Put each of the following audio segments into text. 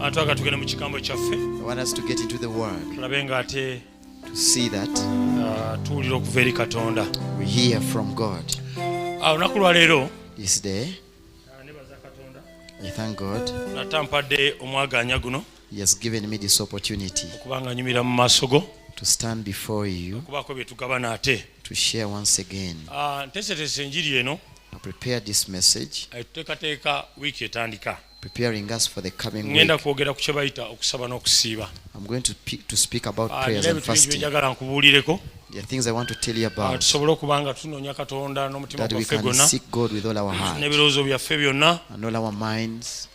atwaga tugende mu kigambo kyaffe. I want us to get into the word. Tulabe nga ate To see that tuwulira okuva eri Katonda. we hear from God. Olunaku lwa leero This day, nebaza Katonda I thank God. natampadde omwaganya guno He has given me this opportunity okubanga nyumira mu maaso go to stand before you okubaako bye tugabana ate. to share once again. Nteeseteese enjiri eno I prepared this message, tuteekateeka wiiki etandika. preparing us for the coming Ngenda week. kwogera ku kye bayita okusaba n'okusiiba. I'm going to speak about prayers Nina and ebintu bingi fasting. byenjagala nkubuulireko There are things I want to tell you about, tusobole okuba nga tunoonya Katonda n'omutima that we gwaffe can gwonna seek God with all our heart n'ebirowoozo byaffe byonna and all our minds,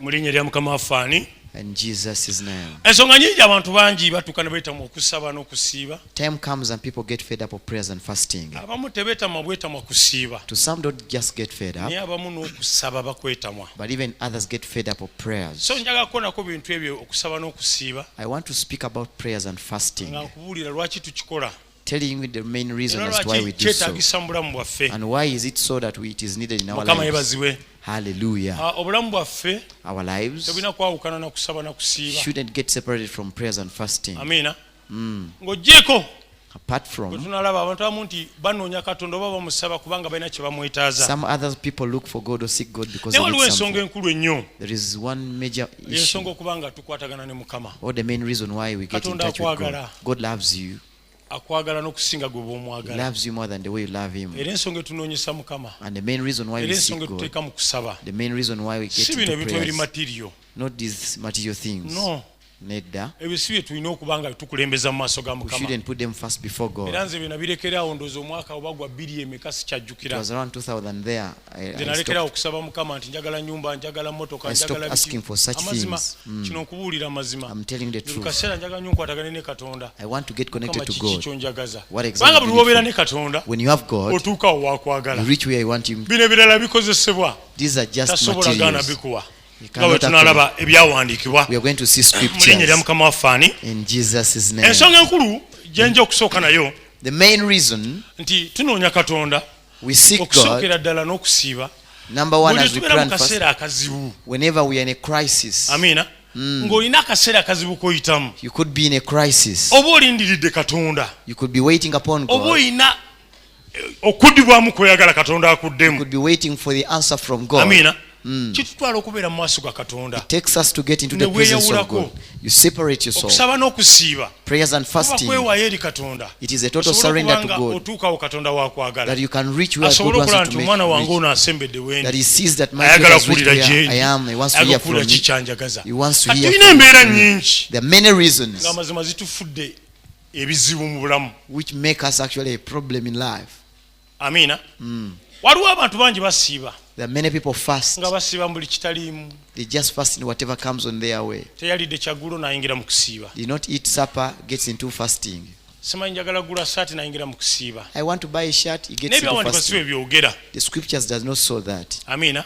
mu linnya lya Mukama waffe ani. in Jesus' name. Ensonga nyingi abantu bangi batuuka ne beetamwa okusaba n'okusiiba. Time comes and people get fed up of prayers and fasting. Abamu tebeetamwa bwetamwa kusiiba, To some don't just get fed up, naye abamu n'okusaba bakwetamwa. but even others get fed up of prayers. So njagala kukoonako bintu ebyo okusaba n'okusiiba I want to speak about prayers and fasting, nga nkubuulira lwaki tukikola telling you the main reason era as to why we lwaki do so, kyetaagisa mu bulamu bwaffe. and why is it so that it is needed in our Mukama lives. yeebazibwe. Hallelujah. Obulamu bwaffe Our lives tebulina kwawukana na kusaba na kusiiba. shouldn't get separated from prayers and fasting. Amiina. Ng'oggyeko Apart bwe from, tunalaba abantu abamu nti banoonya Katonda oba bamusaba kubanga balina kye bamwetaaza. some other people look for God or seek God because Naye they waliwo need ensonga something. enkulu ennyo. There is one major issue, Ensonga okuba nga tukwatagana ne Mukama. or the main reason why we get in Katonda touch with God. akwagala. God loves you. Akwagala n'okusinga gwe He bw'omwagala. loves you more than the way you love Him. Era ensonga etunoonyesa Mukama. And the main reason why Era we ensonga seek God, etuteeka mu kusaba. the main reason why we get Si bino into ebintu ebiri prayers, material. not these material things. No. Nedda. Ebyo si bye tulina okuba nga tukulembeza mu maaso ga We Mukama. shouldn't put them first before Era God. nze bye nabirekeraawo ndowooza omwaka oba gwa 2 emeka It sikyajjukira. was around 2000 there. Nze nalekeraawo okusaba Mukama nti njagala nyumba, njagala mmotoka, I stopped njagala asking for such amazima. things. Kino nkubuulira amazima. I'm telling you the Buli truth. kaseera njagala nnyo nkwatagane ne Katonda. I want to get connected Mukama to kiki God. kyonjagaza. What exactly Kubanga do buli you lw'obeera need ne Katonda When you have God, otuuka awo waakwagala. you reach where you want Him. Bino ebirala bikozesebwa These are just tasobola gaana materials. bikuwa. You Nga bwe cannot tunalaba ebyawandiikibwa We are going to see mu linnya lya scriptures Mukama waffe ani. in Jesus' name. Ensonga enkulu gye nja okusooka nayo The main reason nti tunoonya Katonda we seek God, okusookera ddala n'okusiiba number one, buli as we tubeera pray mu and fast, kaseera akazibu. whenever we are in a crisis. Amiina. Ng'olina akaseera akazibu k'oyitamu, You could be in a crisis. oba olindiridde Katonda, You could be waiting upon oba God. olina okuddibwamu kweyagala Katonda You akuddemu. could be waiting for the answer from God. Amiina. Kitutwala okubeera mu maaso ga Katonda. It takes us to get into Ne the presence of weeyawulako. God. You separate yourself. Okusaba n'okusiiba Prayers and kuba fasting, kwewaayo eri Katonda. it is a total Osobola surrender okuba to nga God, otuukawo Katonda waakwagala. that you can reach where God Asobole wants okulaba you nti to make omwana wange reach. ono asembedde wendi. That He sees that my Ayagala child has reached kuwulira where gye I am. He wants to hear ayagala from okuwulira me. kikyanjagaza. He wants to Kati hear tulina from embeera me. nnyingi There are many reasons ng'amazima zitufudde ebizibu mu bulamu. which make us actually a problem in life. Amiina. Waliwo abantu bangi basiiba There are many people fast. nga basiiba mu buli kitaliimu. They just fast in whatever comes on their way. Teyalidde kyaggulo n'ayingira mu kusiiba. They not eat supper, gets into fasting. Simanyi njagala gula saati n'ayingira mu kusiiba. I want to buy a shirt, he gets into N'ebyawandiikibwa si bwe fasting. byogera. The scriptures does not show that. Amiina.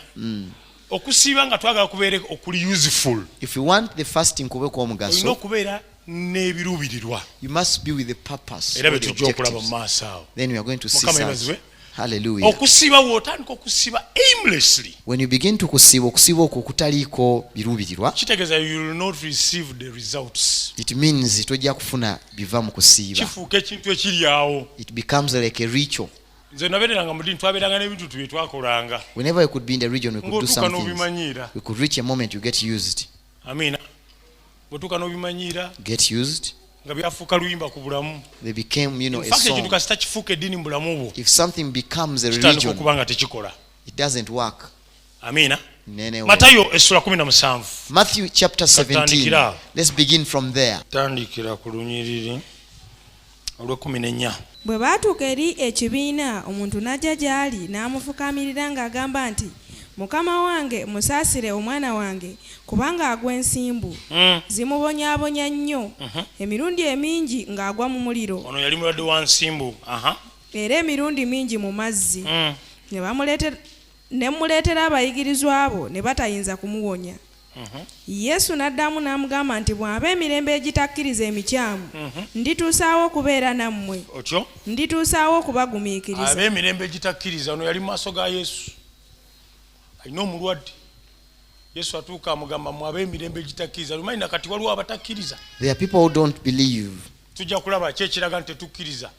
Okusiiba nga twagala kubeere okuli useful, If you want the fasting kube kwa olina mugaso, okubeera n'ebiruubirirwa. you must be with the purpose Era or bwe the tujja okulaba mu objectives. maaso awo. Then we are going to see Mukama such. yebazibwe. Hallelujah. Okusiiba bw'otandika okusiiba aimlessly, When you begin to okusiba okwo kutaliiko biruubirirwa, kitegeeza you will not receive the results. it means tojja kufuna biva mu kusiiba. Kifuuka ekintu ekiri awo. It becomes like a ritual. Nze nabeereranga mu ddiini twabeeranga n'ebintu bye twakolanga Whenever we could be in the region, we could do ng'otuuka some things. n'obimanyiira. We could reach a moment you get used. Amiina. Bw'otuuka n'obimanyiira Get used. nga byafuuka luyimba ku bulamu. They became, a Infact song. ekintu kasita kifuuka eddiini mu bulamu bwo If something becomes a kitandika religion, okuba nga tekikola. it doesn't work. Amiina. in any way. Matayo essula 17. Matthew chapter 17. Katandikira. Let's begin from there. Tandikira ku lunyiriri olw'14. Bwe baatuuka eri ekibiina, omuntu n'ajja gy'ali n'amufukaamirira ng'agamba nti, Mukama wange musaasire omwana wange kubanga agwa ensimbu zimubonyaabonya nnyo emirundi emingi ng'agwa mu muliro. Ono yali mulwadde wa nsimbu. Era emirundi mingi mu mazzi. Ne muleetera abayigirizwa abo ne batayinza kumuwonya. Yesu n'addamu n'amugamba nti bw'aba emirembe egitakkiriza emikyamu ndituusaawo okubeera nammwe. Otyo? Ndituusaawo okubagumiikiriza. Ab'emirembe egitakkiriza ono yali mu maaso ga Yesu. Alina omulwadde. Yesu atuuka amugamba mu ab'emirembe egitakkiriza lumanyi nakati waliwo abatakkiriza. There are people who don't believe. Tujja kulaba ki ekiraga nti tetukkiriza.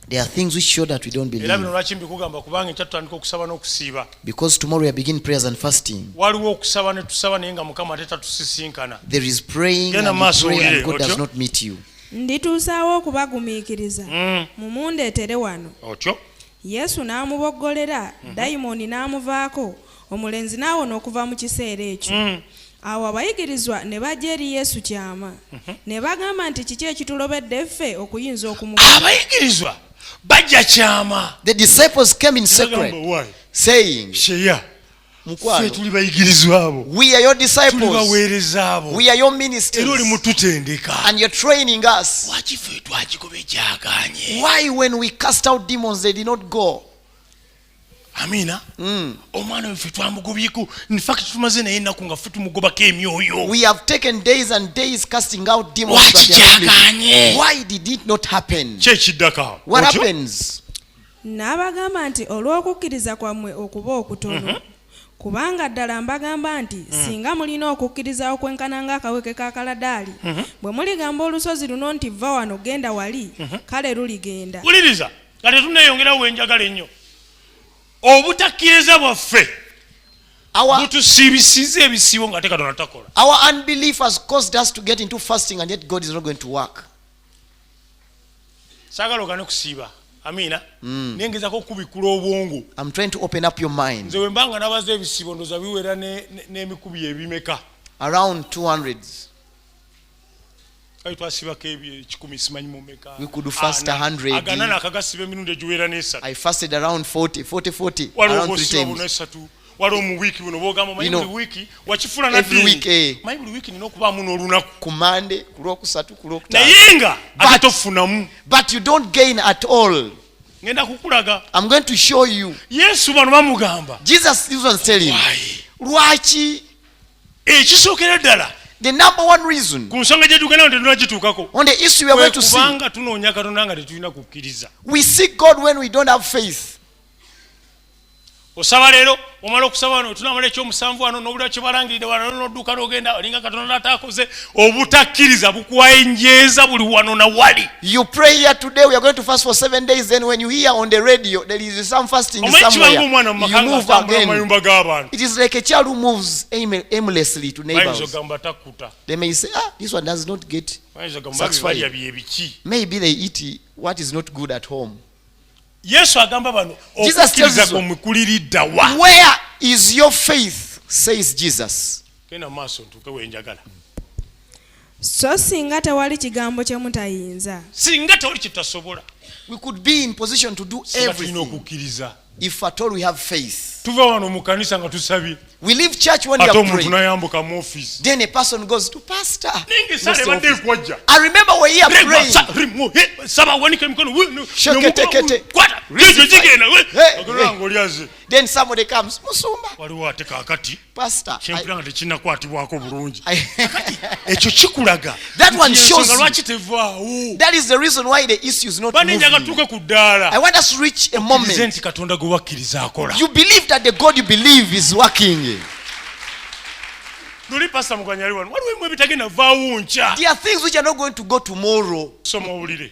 There are things which show that we don't Era bino believe. lwaki mbikugamba kubanga enkya tutandika okusaba n'okusiiba. Because tomorrow we are beginning prayers and fasting. Waliwo okusaba ne tusaba naye nga Mukama ate tatusisinkana. There is praying Genda and you maaso pray owulire, and God does otyo? not meet you. Ndituusaawo okubagumiikiriza mumundeetere wano. Otyo? Yesu n'amuboggolera dayimooni n'amuvaako omulenzi n'awona okuva mu kiseera ekyo. Awo abayigirizwa ne bajja eri Yesu kyama ne bagamba nti kiki ekitulobedde ffe okuyinza okumugoba. Abayigirizwa bajja kyama. The disciples came in secret, saying, Sheya. Ffe Mukwano, tuli bayigirizwa abo. we are your Tuli disciples, baweereza abo. we are your Era oli ministers, mututendeka. and you're training us. Lwaki ffe twakigoba ekyagaanye? Why, when we cast out demons, they did not go? Amiina. Omwana weffe twamugobyeko. In fact tumaze naye ennaku nga ffe tumugobako emyoyo. We have taken days and days casting out demons. Lwaki but they are not kyagaanye? living. Why did it not happen? Ki ekiddako? What Otyo? happens? N'abagamba nti olw'okukkiriza kwammwe okuba okutono kubanga ddala mbagamba nti singa mulina okukkiriza okwenkana ng'akaweke ka kaladaali bwe muligamba olusozi luno nti vva wano genda wali kale luligenda. Wuliriza, kati tuneeyongerawo wenjagala ennyo. Obutakkiriza bwaffe butusiibisiza ebisiibo ng'ate Katonda takola. Our unbelief has caused us to get into fasting, and yet God is not going to work. Saagala ogane kusiiba. Amiina. Naye ngezaako okubikula obwongo. I'm trying to open up your mind. Nze bwe mbanga nabaza ebisiibo ndooza biwera n'emikubi ebimeka. Around 200s. Kale twasiibako ekikumi simanyi mu meka. We could fast 100. Agana nakagasiba emirundi egiwera n'esatu. I fasted around 40, Waliwo around 3 bw'osiba buno times. esatu. Waliwo mu wiiki buno bw'ogamba manyi You know, buli wiiki wakifula na every week, ddiini. Manyi buli wiiki nina okubaamu n'olunaku. Ku Monday, ku Lwokusatu, ku Lwokutaano. Naye nga ate tofunamu. But you don't gain at all. Ngenda kukulaga. I'm going to show you. Yesu bano bamugamba. Jesus was telling him, lwaki, Ekisookera ddala the number one reason ku nsonga gye tugenda nti tunagituukako. on the issue we are going to see, Kubanga tunoonya Katonda nga tetulina kukkiriza. we seek God when we don't have faith. Osaba leero omala okusaba wano tunamala ekyomusanvu wano n'obulira kye balangirire wano n'odduuka n'ogenda olinga Katonda ataakoze. Obutakkiriza bukuwayenjeeza buli wano na wali. You pray here today, we are going to fast for 7 days. Then when you hear on the radio there is some fasting Omanyi somewhere, kibanga omwana mu you maka nga move atambula mu again. mayumba g'abantu. It is like a child who moves aimlessly to Bayinza neighbors. ogamba takkuta. They may say, this one does not get. Bayinza ogamba Satisfied. balya bye biki. Maybe they eat what is not good at home. Yesu agamba bano Jesus okukkiriza tells us- omukuliridda wa. Where is your faith, says Jesus. Genda mu maaso ntuuke wenjagala. So singa tewali kigambo kye mutayinza. Singa tewali kitasobola. We could be in position to do Singa tulina everything okukkiriza. if at all we have faith. Tuva wano mu kanisa nga tusabye. We leave church when we Ate are omuntu praying. n'ayambuka mu ofiisi. Then a person goes to pastor. Ninge sale badde ekwajja. I remember we're here praying. Saba wanika emikono. Sheketekete. Kwata. Ekyo kigenda. Hey, Ogenda ng'olyaze. Then somebody comes, Musumba, Waliwo ate kaakati. pastor. Kyempulira nga tekinnakwatibwako bulungi. I- Ekyo kikulaga. That one Nti shows ensonga you. lwaki tevaawo. That is the reason why the issue is not Banenjaga moving. tuuke ku ddaala. I want us to reach a Nze moment. nti Katonda gwe wakkiriza akola. You believe that the God you believe is working. Luli pastor Muganya ali wano. Waliwo ebimu ebitagenda vaawo nkya. There are things which are not going to go tomorrow. Soma owulire.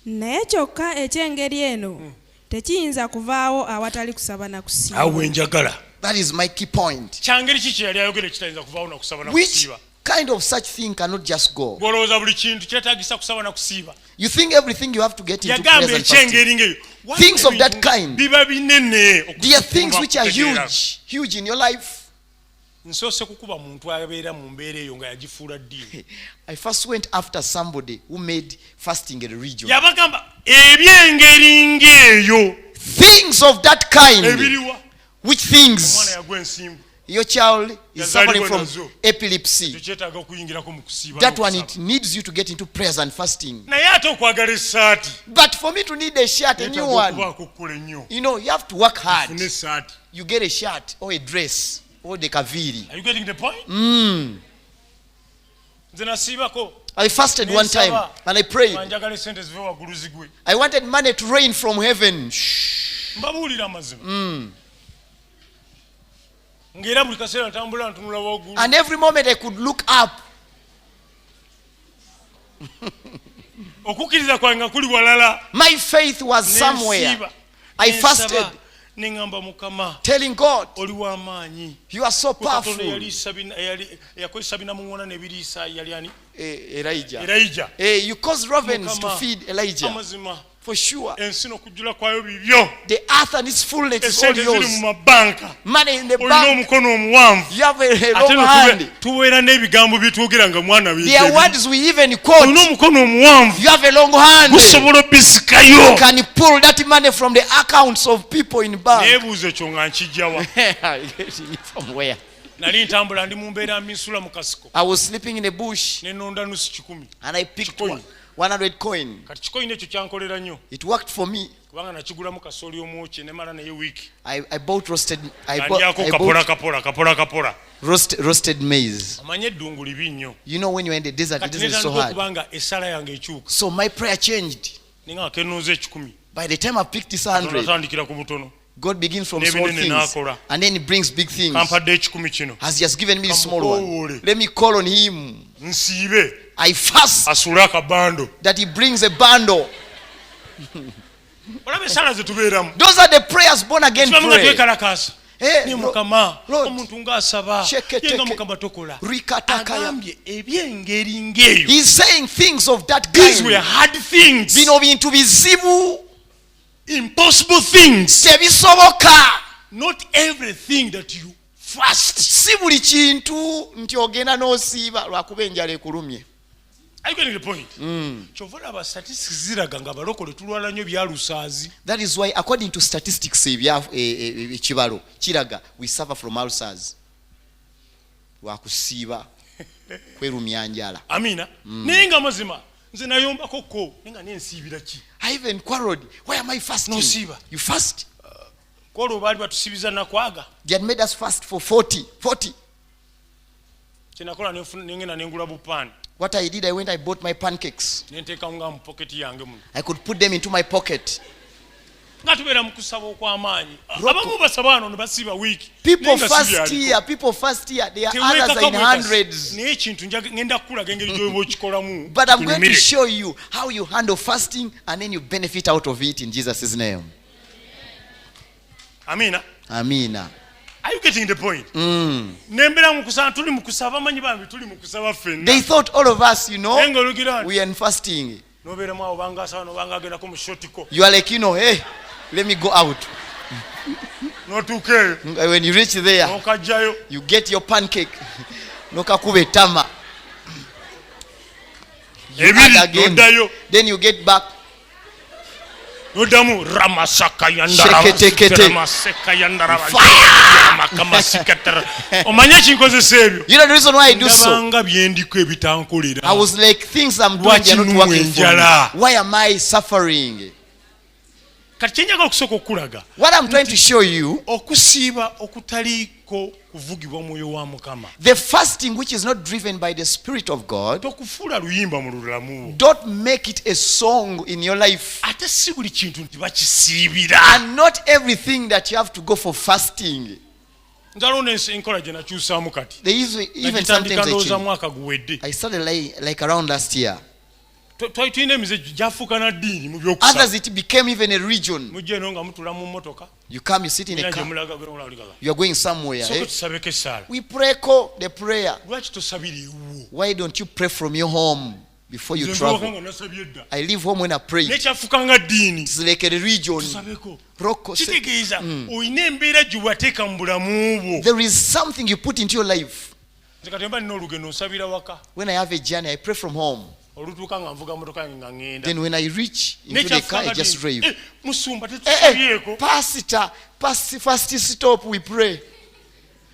Naye kyokka eky'engeri eno tekiyinza kuvaawo awatali kusaba na kusiiba. Awo enjagala. That is my key point. Kyangeri ki kye yali ayogera ekitayinza kuvaawo na kusaba na Which kusiiba. kind of such thing cannot just go? Gwolowooza buli kintu kyetaagisa kusaba na kusiiba. You think everything you have to get into Yagamba prayers and fasting. ekyengeri ng'eyo. Things of that kind. Biba binene. There are things which are okutegeera. huge in your life. Nsoose kukuba muntu abeera mu mbeera eyo nga yagifuula ddiini. I first went after somebody who made fasting a religion. Yabagamba ebyengeri ng'eyo Things of that kind. ebiriwa. Which Omwana things? yagwa ensimbu. Your child is suffering Yazaliwa from nazo. epilepsy. Tekyetaaga okuyingirako mu kusiiba. That one, n'okusaba. it needs you to get into prayers and fasting. Naye ate okwagala essaati. But for me to need a shirt, a new Neetaaga one, okubaako okkola ennyo. you have to work hard. Fune essaati. You get a shirt or a dress or the kaviri. Are you getting the point? Nze nasiibako. I fasted one time and I prayed. Wanjagala sente zive waggulu zigwe. I wanted money to rain from heaven. Shh. Mbabuulira amazima. ngera buli kaseera ntambula ntunula waggulu. And every moment I could look up. Okukkiriza kwange kuli walala. My faith was somewhere. I fasted, nengamba Mukama, telling God, oli w'amaanyi. you are so powerful. Yakozesa binamuŋŋona n'ebiriisa yali ani? Elijah. You caused ravens to feed Elijah. Amazima. For sure. Ensi n'okujjula kwayo bibyo. The earth and its fullness is all Esente ziri mu yours. mabanka. Money in the Olina bank. omukono omuwanvu. You have a Ate long hand. tuweera n'ebigambo bye twogera nga mwana There are words we even quote. olina omukono omuwanvu. You have a long hand. gusobola obbisikayo. You can pull that money from the accounts of people in bank. Neebuuza ekyo nga nkijjawa. From where? Nali ntambula ndi mu mbeera misula mu kasiko. I was sleeping in a bush Ne nonda nusu 10. and I picked Coin. 100 coin. Kati kikoyina ekyo kyankolera nnyo. It worked for me. Kubanga nakigulamu kasooli omwokye ne mala naye wiiki. I bought roasted. Kandyako kapola. Roasted maize. Amanye eddungu libi nnyo. You know when you're in the desert, the Kati desert is so netandika hard. okubanga essala yange ekyuka. So my prayer changed. Ninga kennoza 10. By the time I picked this 100, Natandikira ku butono. God begins from Nebinene small things n'akola. and then He brings big things. Kampadde 10 kino. As He has given me the small Kamukoowole. one, let me call on Him. Nsiibe. I fast Asule akabando. that He brings a bundle. Olaba essala ze tubeeramu. Those are the prayers born again Kibamu nga pray. twekalakaasa. Hey, Ne Mukama, Lord, omuntu ng'asaba. Sheketeke. Ye nga Mukama tokola. Rikatakaya. Agambye ebyengeri ng'eyo. He's saying things of that These were kind. hard things. Bino bintu bizibu Impossible things. tebisoboka. Not everything that you fast. Si buli kintu nti ogenda n'osiiba lwakuba enjala ekulumye. Are you getting the point? Kyova olaba statistics ziraga nga abalokole tulwala nnyo byalusaazi. That is why according to statistics ekibalo kiraga we suffer from ulcers. Lwakusiiba kwerumya njala. Amina. Naye nga mazima nze nayombako ko nenga nensiibira ki? I even quarreled. Why am I fasting? Nosiiba. You fast? Kwolwo baali batusibiza nakwaga. They had made us fast for 40. Kyenakola nengenda nengula bupaani. What I did, I went, I bought my pancakes. Nenteeka nga mu poketi yange muno. I could put them into my pocket. Nga tubeera mu kusaba okw'amaanyi. Roko. Abamu basaba wano ne basiiba wiiki. People Nenga fast sibyaliko. here. People fast here. There are Teweekaka others in bwekasi. hundreds. Naye ekintu ngenda kukulaga engeri gy'oba okikolamu. But I'm going to Kinyumire. show you how you handle fasting and then you benefit out of it in Jesus' name. Amina. Amina. Are you getting the point? Nembera mu kusaba tuli mu kusaba amanyi bambi tuli mu kusaba ffenna. They thought all of us, you know, Naye ng'olugira nti we are in fasting. n'obeera mu abo banga asaba n'obanga agendako mu shotiko. You are like, you know, hey, let me go out. N'otuuka eyo When you reach there, n'okajjayo. you get your pancake. Nokakuba etama. You add Ebiri again. n'oddayo. Then you get back. N'oddamu ramasaka Sheketekete. ramaseka yandaraba. Fire! Makamasikatara. Omanye ekinkozesa ebyo. You know the reason why I do so? Ndabanga byendiko ebitankolera. I was like, things I'm doing, they're not Lwaki working for me. njala? Why am I suffering? Kati kyenjaga okusooka okukulaga. What I'm trying to show you, Okusiiba okutaliiko kuvugibwa mwoyo wa Mukama. the fasting which is not driven by the Spirit of God, Tokufuula luyimba mu lulamu. don't make it a song in your life. Ate si buli kintu nti bakisiibira. And not everything that you have to go for fasting. Njalo enkola gye nakyusaamu kati. There is even Nagitandika sometimes I ndowooza change. mwaka guwedde. I started like around last year. Tulina emize gyafuuka na ddiini mu Others byokusaba. it became even a region. Mujja eno nga mutula mu mmotoka. You come, you sit in a Era gye car, mulaga olikaga. you are going somewhere. Sooka Eh? tusabeko essaala. We pray the prayer. Lwaki tosabira ewuwo? Why don't you pray from your home before you Nze ntuuka travel? nga nasabye edda. I leave home when I pray. Nekyafuuka nga ddiini. It's like a region. Tusabeko. Rocco. Kitegeeza olina embeera gye wateeka mu bulamu bwo. There is something you put into your life. Nze kati mba nina olugendo nsabira waka. When I have a journey, I pray from home. Olutuuka nga nvuga motoka yange nga ŋŋenda. Then when I reach into the car, I just drive. Musumba Hey, tetusabyeko. pastor, first stop, we pray.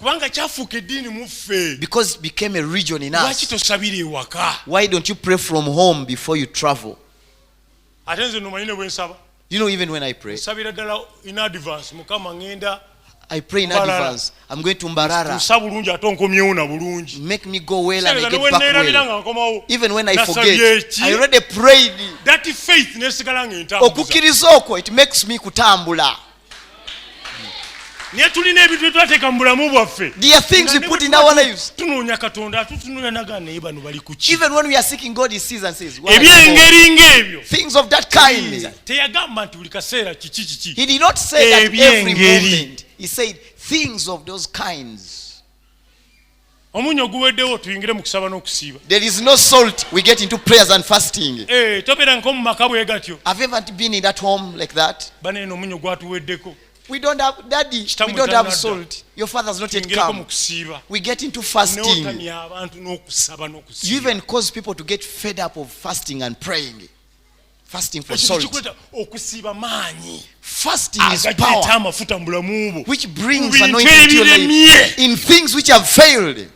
Kubanga kyafuuka eddiini mu ffe. Because it became a region in Lwaki us. tosabira ewaka? Why don't you pray from home before you travel? Ate nze nomanyi ne bwe nsaba. You know, even when I pray, Nsabira ddala in advance. Mukama ŋŋenda. I pray in Mbarara. advance. I'm going to Mbarara. Nsa bulungi ate onkomyewo na bulungi. Make me go well and I Kiseera get ne back weneerabira well. nga nkomawo. Even when I Nasabye forget, ki? I already prayed. That faith nesigala ng'entambuza. Okukkiriza okwo, it makes me kutambula. naye tulina ebintu bye twateeka mu bulamu bwaffe. There are things we put in our lives. Tunoonya Katonda tutunula nagana naye bano bali ku ki. Even when we are seeking God, He sees and says, "Why are you ebyengeri ng'ebyo things of that kind?" teyagamba nti buli kaseera kiki. He did not say that every Ebyengeri. moment. He said things of those kinds. Omunyo guweddewo tuyingire mu kusaba n'okusiiba. There is no salt. We get into prayers and fasting. Tobeera nk'omu maka bwe gatyo. Have you ever been in that home like that? Baneeno omunyo gwatuweddeko. We don't have, Daddy, we don't have salt. Your father's not yet Tuyingireko mu come. kusiiba. We get into fasting. N'otamya abantu n'okusaba You n'okusiiba. even cause people to get fed up of fasting and praying. Fasting for Ekyo salt. kikweta okusiiba maanyi. Fasting is Agajeeta power, amafuta mu bulamu bwo. which brings Mu bintu anointing to your ebiremye. life in things which have failed.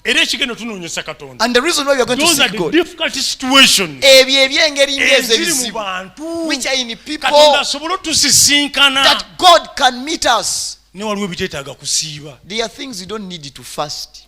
Era ekigenda tunoonyesa Katonda. And the reason why we are going to Those are seek the God, difficult situations ebyo ebyengeri ng'ezo eziri mu ebizibu bantu. which are in people Katonda asobole otusisinkana. that God can meet us. Ne waliwo ebiteetaaga kusiiba. There are things you don't need to fast.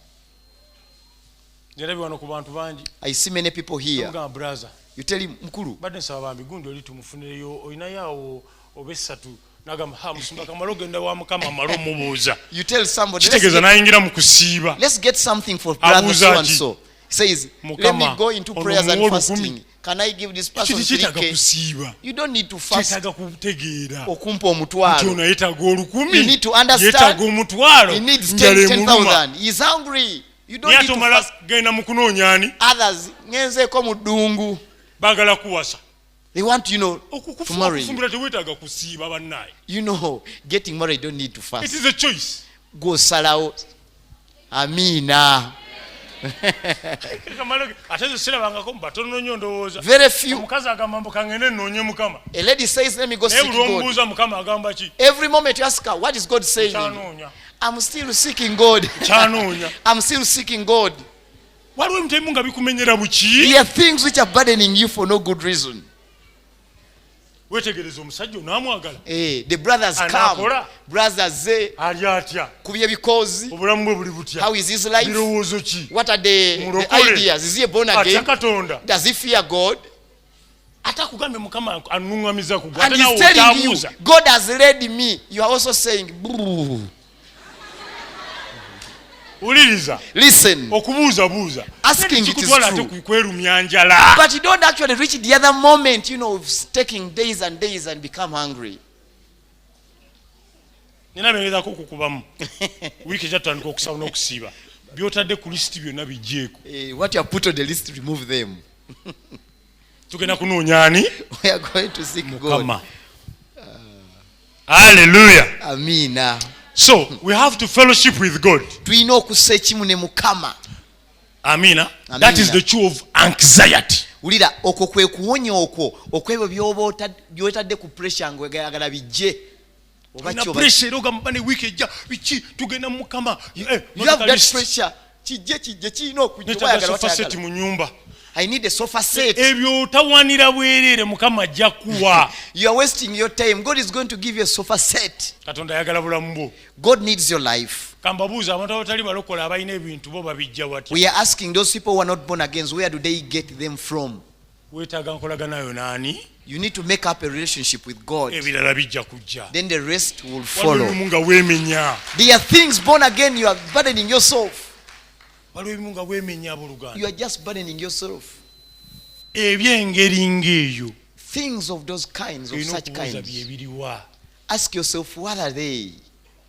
Njerabye wano ku bantu bangi. I see many people here. Mugamba brother. You tell him, Mkulu, Badde nsaba bambi gundi oli tumufunireyo olinayo awo oba essatu n'agamba musumba kamala ogenda wa Mukama amala omubuuza. you tell somebody, Kitegeeza n'ayingira mu kusiiba. let's get something for brother Abuuza so and ki? so. He says, let me Mukama, go into ono prayers and muwa fasting. 10,000. Can I give this person Kiti kyetaaga 3K? kusiiba. You don't need to fast Kyetaaga kutegeera. okumpa Nti omutwalo. ono yeetaaga olukumi. You need to understand. Yeetaaga omutwalo. He needs Njala emuluma. 10,000. He's hungry. You don't Naye need ate to omala fast. genda mu kunoonya ani? Others, ngenzeeko mu ddungu. Baagala kuwasa. They want, to marry you. Okufumbira teweetaaga kusiiba bannaye. Getting married don't need to It fast. is a choice. Go salawo. Amina. Ate zo sirabangako mu batono nnyo ndowooza. Very few. Omukazi agamba mbu kangende nnoonye Mukama. A lady says, let me go Naye seek buli God. omubuuza Mukama agamba ki? Every moment you ask her, what is God saying? Kyanoonya. I'm still seeking God. Kyanoonya. I'm still seeking God. Waliwo ebintu nga bikumenyera buki? There are things which are burdening you for no good reason. Weetegereza omusajja onaamwagala. The brothers come. Anakola. Brothers, Ali atya? kubye bikozi. Obulamu bwe buli butya? How is his life? Birowoozo ki? What are the Mulokole. ideas? Is he born Atya again? Katonda. Does he fear God? Ate akugambye Mukama anuŋŋamiza ku gwe. And Ate naawe he's telling you, otaabuuza. God has led me. You are also saying, "Boo." Wuliriza. Listen. Okubuuzabuuza. Asking it is Kikutwala ate true. kwerumya njala. But you don't actually reach the other moment, of taking days and days and become hungry. Nina bengezako okukubamu. Wiiki ejatandika okusaba n'okusiiba. By'otadde ku lisiti byonna biggyeeko. What you have put on the list, remove them. Tugenda kunoonya ani? We are going to seek God. Mukama. Hallelujah. Amina. So, we have to fellowship with God. Tulina okussa ekimu ne Mukama. Amina. Amina. That is the cure of anxiety. Wulira okwo kwe kuwonya okwo okwebyo by'otadde ku pressure ng'oyagala bijje. Na pressure era ogamba ne wiiki ejja biki tugenda mu Mukama. You have that pressure. Kijje kirina okujja Neetaaga sofa set mu nyumba. I need a sofa set. Ebyo tawanira bwereere Mukama ajja kuwa. You are wasting your time. God is going to give you a sofa set. Katonda ayagala bulamu bwo. God needs your life. Kambabuuza abantu abatali balokola abalina ebintu bo babijja watya. We are asking those people who are not born again, where do they get them from? Weetaaga nkolaganayo naani? You need to make up a relationship with God. Ebirala bijja kujja. Then the rest will Waliwo follow. ebimu nga weemenya. There are things born again, you are burdening yourself. Waliwo ebimu nga weemenya You abooluganda. are just burdening yourself. Ebyengeri ng'eyo. Things of those kinds, of Olina such okubuuza kinds. byebiriwa. Ask yourself, what are they?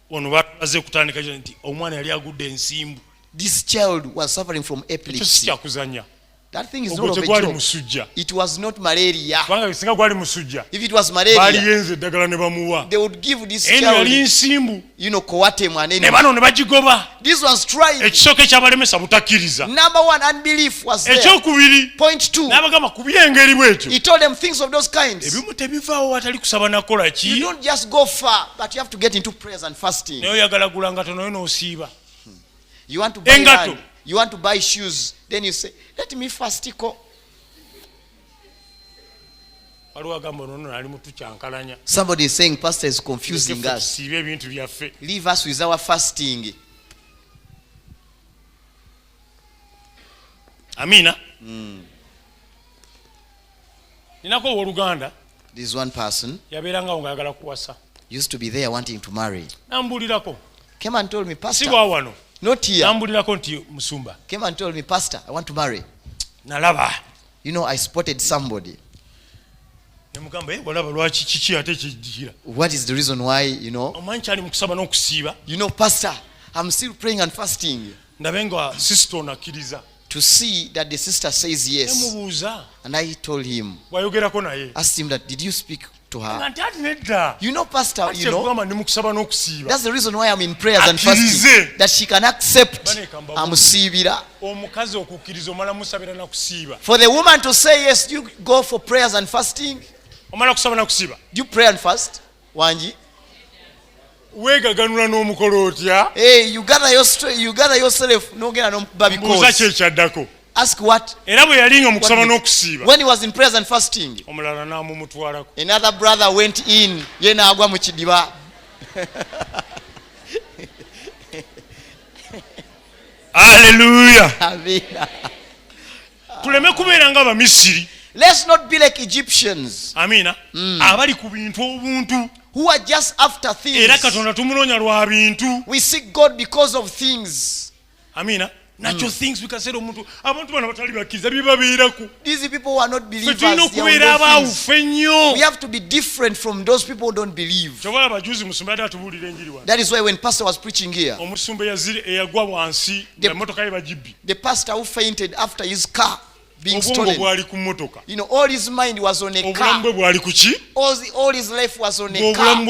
Wano baze kutandika kyo nti omwana yali agudde ensimbu. This child was suffering from Ekyo si epilepsy. kyakuzanya. That thing is Ogwo not of a tegwali joke. musujja. It was not malaria. Kubanga bisinga gwali musujja. If it was malaria, Baaliyenza eddagala ne bamuwa. they would give this Eno yali child, nsimbu. coatem and Ne anything. bano ne bagigoba. This was tried. Ekisooka ekyabalemesa butakkiriza. Number one, unbelief was there. Ekyokubiri. Point two, N'abagamba ku byengeri bwetyo. he told them things of those kinds. Ebimu tebivaawo watali kusaba nakola You ki? don't just go far, but you have to get into prayers and fasting. Naye oyagala gulanga tono n'osiiba. You want to buy Engato. land, you want to buy shoes, then you say, let me fastiko. Waliwo agamba nono ali mutukyankalanya. Somebody is saying, Pastor is confusing us. Tusiibe ebintu byaffe. Leave us with our fasting. Amina. Ninako owooluganda This one person, yabeerangawo ng'ayagala kuwasa. used to be there wanting to marry. Nambulirako. Came and told me, Pastor. Siwa wano. Not here. Nambulirako nti musumba. Came and told me, Pastor, I want to marry. Nalaba. You know, I spotted somebody. What is the reason why, you know? You know, Pastor, I'm still praying and fasting to see that the sister says yes. And I told him, asked him that, did you speak to her? You know, Pastor, you know, that's the reason why I'm in prayers and fasting, that she can accept amusibira. For the woman to say yes, you go for prayers and fasting. Do you pray and fast? Wanji? Hey, you gather yourself. No baby. Ask what? When he was in prayers and fasting, another brother went in. Hallelujah. Let's not be like Egyptians. Amina. Abali ku bintu obuntu. Who are just after things. Era Katonda tumunonya lwa bintu. We seek God because of things. Amina. Natural things we can say omuntu abantu bana batali bakkiriza bibabeerako. These people who are not believers. We have to be different from those people who don't believe. That is why when pastor was preaching here, the pastor who fainted after his car being stolen, you know, all his mind was on a car. All his life was on a car.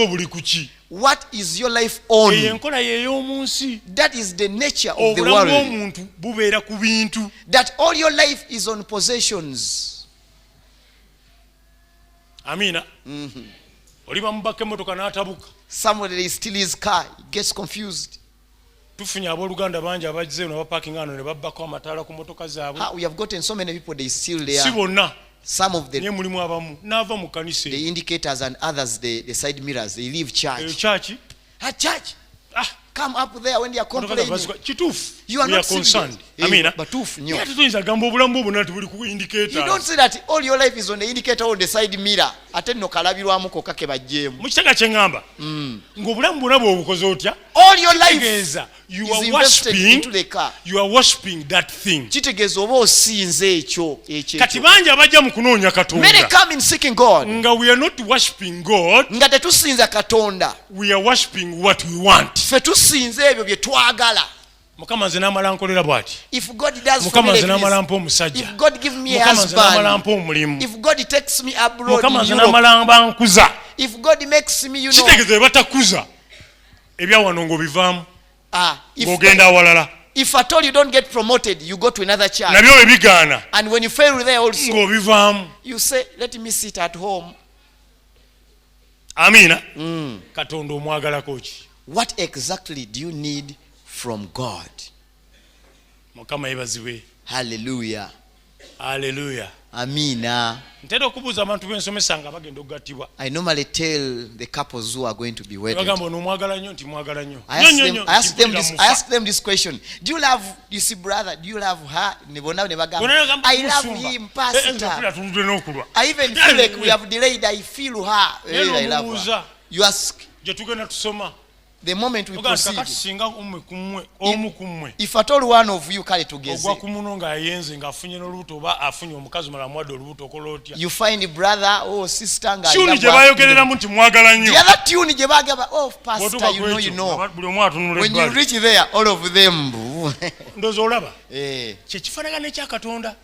What is your life on? That is the nature of the world. That all your life is on possessions. Amina. Somebody steals his car, he gets confused. We have gotten so many people, they steal their. Some of them, the indicators, and others, the side mirrors. They leave church. At church. Come up there when they are complaining. You are not concerned. But you don't say that all your life is on the indicator or the side mirror. All your life you are worshiping into the car. You are worshiping that thing. Many come in seeking God. We are not worshiping God. We are worshiping what we want. If God does for me like this, if God gives me a husband, if God takes me abroad in Europe, if God makes me, you know, if at all you don't get promoted, you go to another church. And when you fail there also, you say, let me sit at home. Amina. What exactly do you need from God? Hallelujah. Hallelujah. Amina. I normally tell the couples who are going to be wedded, I ask them this question. Do you love, you see, brother, do you love her? I love him, pastor. I even feel like we have delayed. I feel her. I love her. You ask. The moment we proceed, if at all one of you carry together, you find a brother or sister, the other tune, oh pastor, you know, when you reach there, all of them.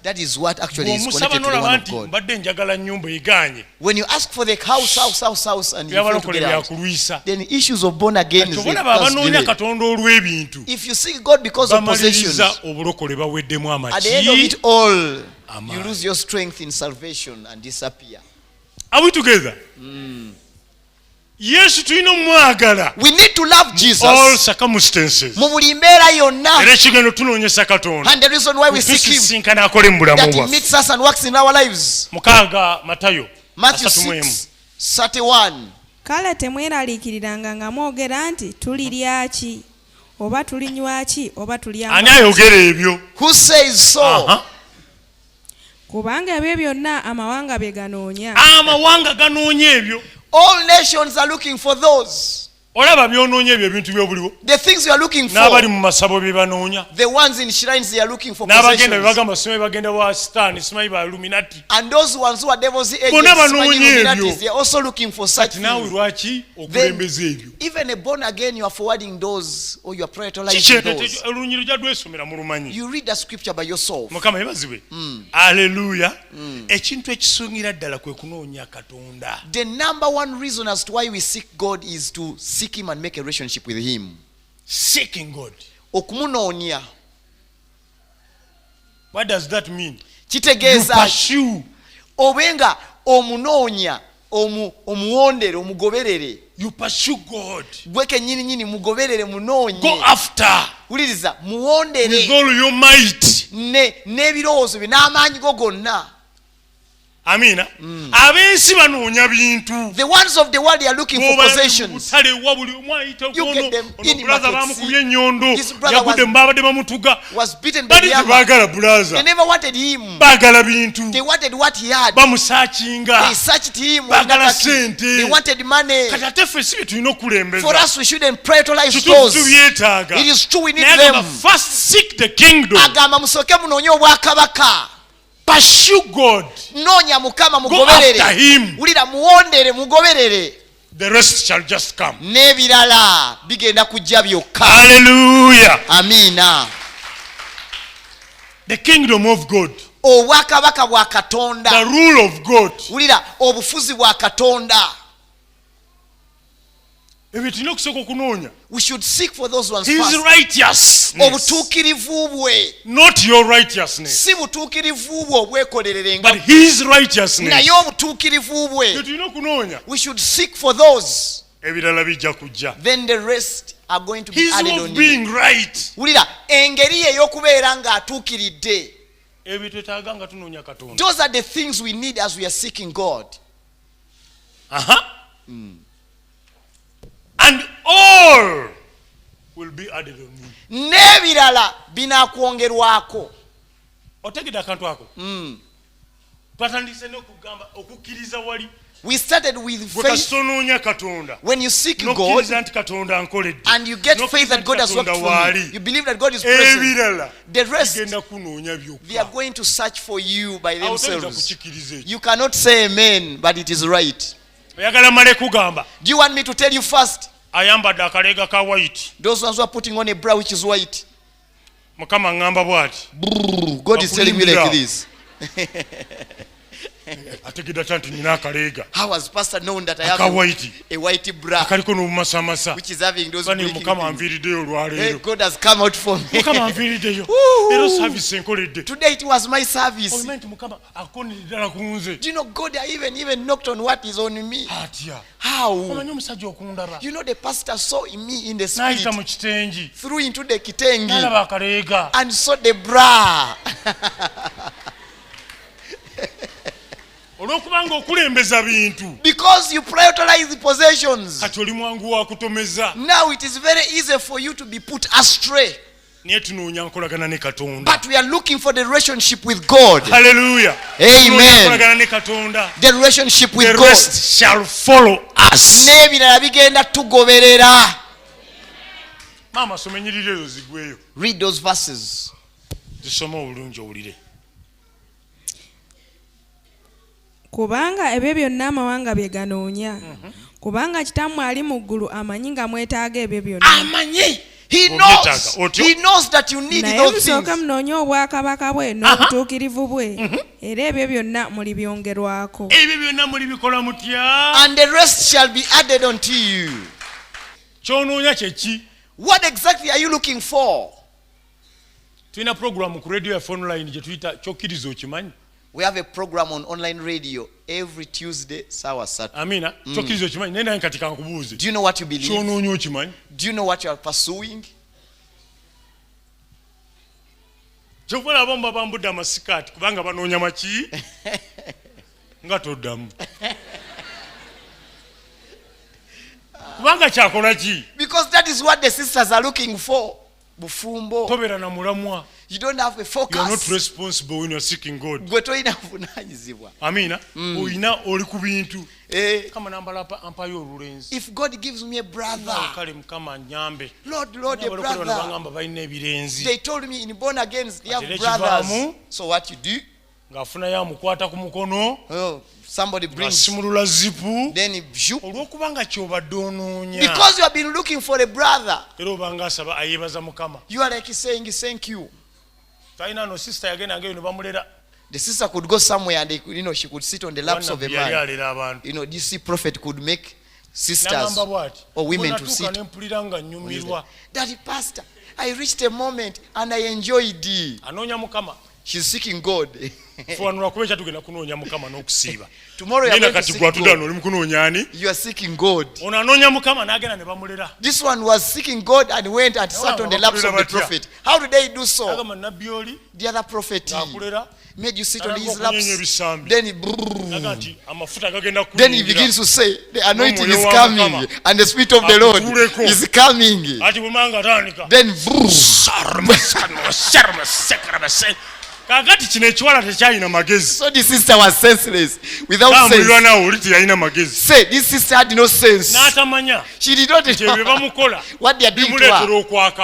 That is what actually is connected to the one of God. When you ask for the house, and you fail to get out, then issues of born again. If you seek God because of possessions, at the end of it all, you lose your strength in salvation and disappear. Are we together? Yes, we need to love Jesus. All circumstances. And the reason why we seek him, that he meets us and works in our lives. Matthew 6:31. Kale temweraliikiriranga nga mwogera nti tulirya ki oba tulinywa ki oba tulya. Ani ayogera ebyo? Who says so? Kubanga ebyo byonna amawanga bye ganoonya. Amawanga ganoonya ebyo. All nations are looking for those. olaba byonoonye ebyo ebintu byobuliwo The things you are looking for. n'abali mu masabo bye banoonya The ones in shrines they are looking for n'abagenda possessions. bebagamba simanyi bagenda wa sitaani simanyi ba illuminati And those ones who are devil's agents, Bonna banoonya Illuminatis, ebyo. they are also looking for such kati naawe things. lwaki okulembeza ebyo Even a born again, you are forwarding those or you are prioritizing those. olunyiri lujja lwesomera mu lumanyi You read the scripture by yourself. mukama yebazibwe aleluya ekintu ekisungira ddala kwe kunoonya katonda The number one reason as to why we seek God is to seek Him and make a relationship with Him. seeking God. Okumunoonya. What does that mean? You Kitegeeza pursue. obenga omunoonya omuwondere omugoberere. You pursue God. Gwe kennyini nyini mugoberere munoonye. Go after Wuliriza muwondere with all your might. n'ebirowoozo bye n'amaanyi go gonna. Amina. Abensi banoonya bintu. The ones of the world are looking for possessions. Butale wa buli omu ayita You ono get them in brother markets. bamukubye ennyondo His brother yagudde mu babadde bamutuga Was beaten by bali the hammer. tebaagala They brother never wanted him. baagala bintu They wanted what he had. bamusaakinga They searched him. Baagala They sente. wanted money. kati ate ffe si bye tulina For okukulembeza us, we shouldn't prioritize kituufu those. tubyetaaga It is true, we need naye agamba them. first seek the kingdom Agamba musooke munoonye obwakabaka. pursue God Noonya Mukama go mugoberere. after him Wulira muwondere mugoberere. the rest shall just come. N'ebirala bigenda kujja byokka. Hallelujah. Amiina. The kingdom of God, Obwakabaka bwa the Katonda. rule of God. Wulira obufuzi bwa Katonda. Ebyo tulina okusooka okunoonya We should seek for those ones his first. righteousness, Obutuukirivu bwe. not your righteousness, Si butuukirivu bwe obwekolererenga. but his righteousness. Naye obutuukirivu Ebyo bwe. tulina okunoonya We should seek for those. ebirala bijja kujja. Then the rest are going to be His added way on of you. being right. Wulira engeri ye ey'okubeera ng'atuukiridde. Ebyo twetaaga nga tunoonya Katonda. Those are the things we need as we are seeking God. And all will be added on you. N'ebirala binaakwongerwako. Otegedde akantu ako. Twatandise n'okugamba okukkiriza wali. We started with Gwe faith. kasita onoonya Katonda. When you seek God N'okkiriza nti Katonda ankoledde. and you get N'okkiriza faith that nti God has worked Katonda for waali. you, you believe that God is present. Ebirala The rest, bigenda kunoonya they are byokka. going to search for you by Awo toyinza themselves. kukikkiriza ekyo. You cannot say amen, but it is right. Oyagala mmale kugamba Do you want me to tell you first? ayambadde akaleega ka white. Those ones who are putting on a bra which is white. Mukama aŋŋamba bw'ati. God is telling me like this. ategedde ata nti nina akaleega How has Pastor known that I aka have white a white bra akaliko n'obumasamasa. which is having those Bani blinking Mukama things? anviiriddeyo Hey, olwaleero. God has come out for me. Mukama anviiriddeyo. Woo! Leero saavisi enkoledde. Today it was my service. Omanyi nti Mukama akonedde ddala ku nze. Do you know God even knocked on what is on me? Atya. How? Omanyi omusajja okundaba. You know the pastor saw in me in the N'ayita spirit, mu kitengi. threw into the kitengi N'alaba akaleega. and saw the bra. Olw'okubanga okulembeza bintu. Because you prioritize the possessions. Kati oli mwangu wa kutomeza. Now it is very easy for you to be put astray. Naye tunoonya nkolagana ne Katonda. But we are looking for the relationship with God. Hallelujah. Amen. Tunoonya nkolagana ne Katonda. The relationship with The God. rest shall follow us. N'ebirala bigenda tugoberera. Maama soma ennyiriri ezo zigweyo. Read those verses. Zisome obulungi owulire. Kubanga ebyo byonna amawanga bye ganoonya. Kubanga kitammwe ali mu ggulu amanyi nga mwetaaga ebyo byonna. Amanyi. He knows that you need naye those musooke things. munoonye obwakabaka bwe n'obutuukirivu bwe era ebyo byonna mulibyongerwako. Ebyo byonna mulibikola mutya? And the rest shall be added unto you. Kyonoonya kye ki? What exactly are you looking for? Tulina programu ku radio yaffe online gye tuyita kyokkiriza okimanyi. We have a program on online radio every Tuesday, sawa satu. Amina. Kyokkiriza okimanyi naye naye kati kankubuuze. Do you know what you believe? Kyonoonya okimanyi. Do you know what you are pursuing? Kyova abamu babambudde amasikaati kubanga banoonya maki? Nga toddamu. Kubanga kyakola ki? Because that is what the sisters are looking for. bufumbo. Tobera na mulamwa. You don't have a focus. You are not responsible when you are seeking God. Gwe toyina kuvunanyizibwa. Amina. Oyina oli ku bintu. Kama nambala ampayo olulenzi. If God gives me a brother. Kale mukama nyambe. Lord, a brother. They told me in born again they have brothers. So what you do? Ngafuna ya mukwata ku mukono. Oh, somebody brings. Asimulula zipu. Then olwokubanga kyobadde onoonya. Because you have been looking for a brother. Era obanga asaba ayebaza mukama. You are like saying thank you. Taina no sister yagenda ngeno bamulera. The sister could go somewhere and she could sit on the laps of a man. Do you see prophet could make sisters or women to sit? Daddy pastor, I reached a moment and I enjoyed it. She's seeking God. Tomorrow you are going to seek God. You are seeking God. This one was seeking God and went and sat on the laps of the prophet. How did they do so? The other prophet made you sit on his laps. Then he begins to say, the anointing is coming and the Spirit of the Lord is coming. Then so the sister was senseless without sense. Say this sister had no sense. She did not know what they are doing to her.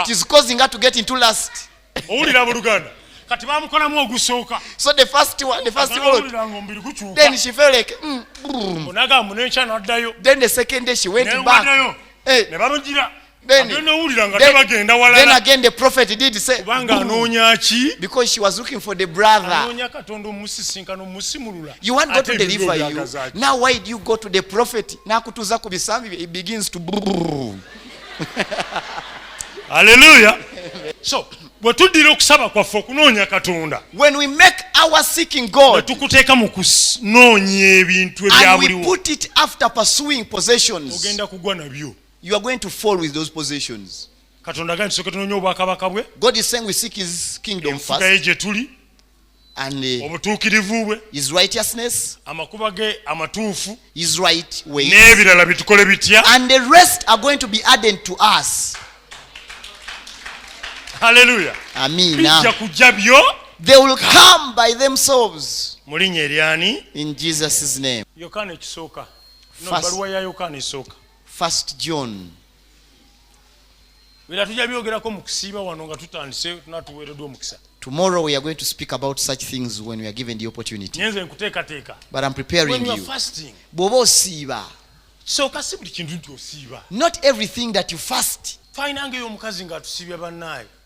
It is causing her to get into lust. So the first one, then she felt like then the second day she went back. Then again the prophet did say, because she was looking for the brother. You want God to deliver you. Now why do you go to the prophet? It begins to hallelujah. So when we make our seeking God and we put it after pursuing possessions, you are going to fall with those possessions. God is saying we seek his kingdom first and his righteousness, his right ways, and the rest are going to be added to us. Hallelujah. Amen. They will come by themselves. In Jesus' name. First John. Tomorrow we are going to speak about such things when we are given the opportunity. But I'm preparing you. Not everything that you fast.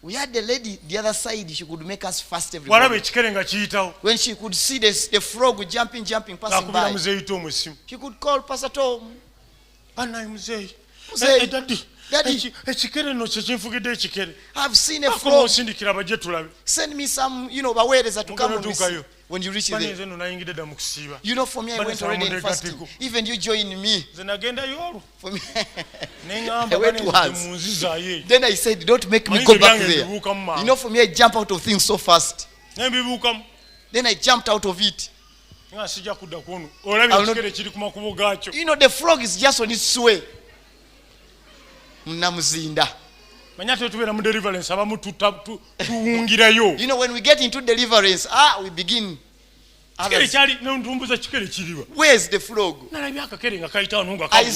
We had the lady the other side, she could make us fast every morning. When she could see the frog jumping, passing by, she could call Pastor Tom. Say, Daddy, I've seen a frog. Send me some, bawereza to come on when you reach there. For me, I went already in fasting. Even you join me. For me, I went once. Then I said, don't make me go back there. For me, I jump out of things so fast. Then I jumped out of it. The frog is just on its way. Mnamuzinda. When we get into deliverance, we begin. Where's the frog? I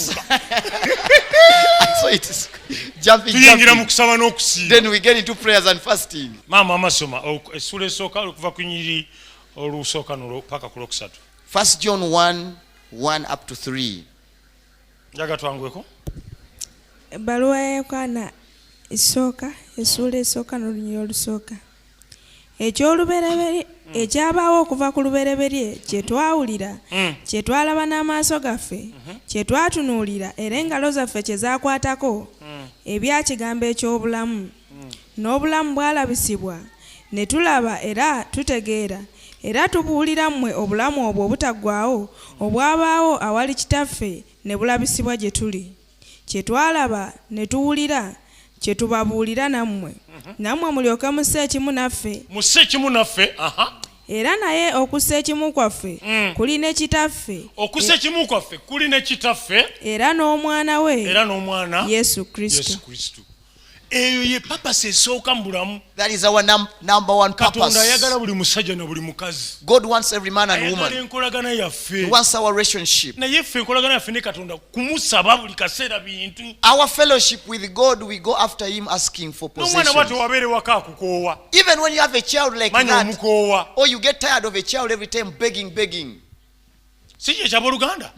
saw it jumping. Then we get into prayers and fasting. First John 1:1 up to 3. Ebbaluwa ya Yokaana esooka essula esooka n'olunyiriri olusooka. Ekyolubereberye ekyabaawo okuva ku lubereberye kye twawulira kye twalaba n'amaaso gaffe kye twatunuulira era engalo zaffe kye zaakwatako ebya kigambo eky'obulamu n'obulamu bwalabisibwa ne tulaba era tutegeera era tubuulira mmwe obulamu obwo obutaggwaawo obwabaawo awali kitaffe ne bulabisibwa gye tuli. Kye twalaba ne tuwulira kye tubabuulira nammwe nammwe mulyoke musse ekimu naffe. Era naye okussa ekimu kwaffe kuli ne kitaffe era n'omwana we Yesu Kristo. eyo ye purpose esooka mu bulamu. That is our number one purpose. Katonda ayagala buli musajja na buli mukazi. God wants every man and woman. Ayagala enkolagana yaffe. He wants our relationship. Na yeffe enkolagana yaffe ne Katonda kumusaba buli kaseera bintu. Our fellowship with God, we go after him asking for possessions. N'omwana bw'ate wabeere waka akukoowa. Even when you have a child like manya that, omukoowa. or you get tired of a child every time begging. Si kye ky'abooluganda.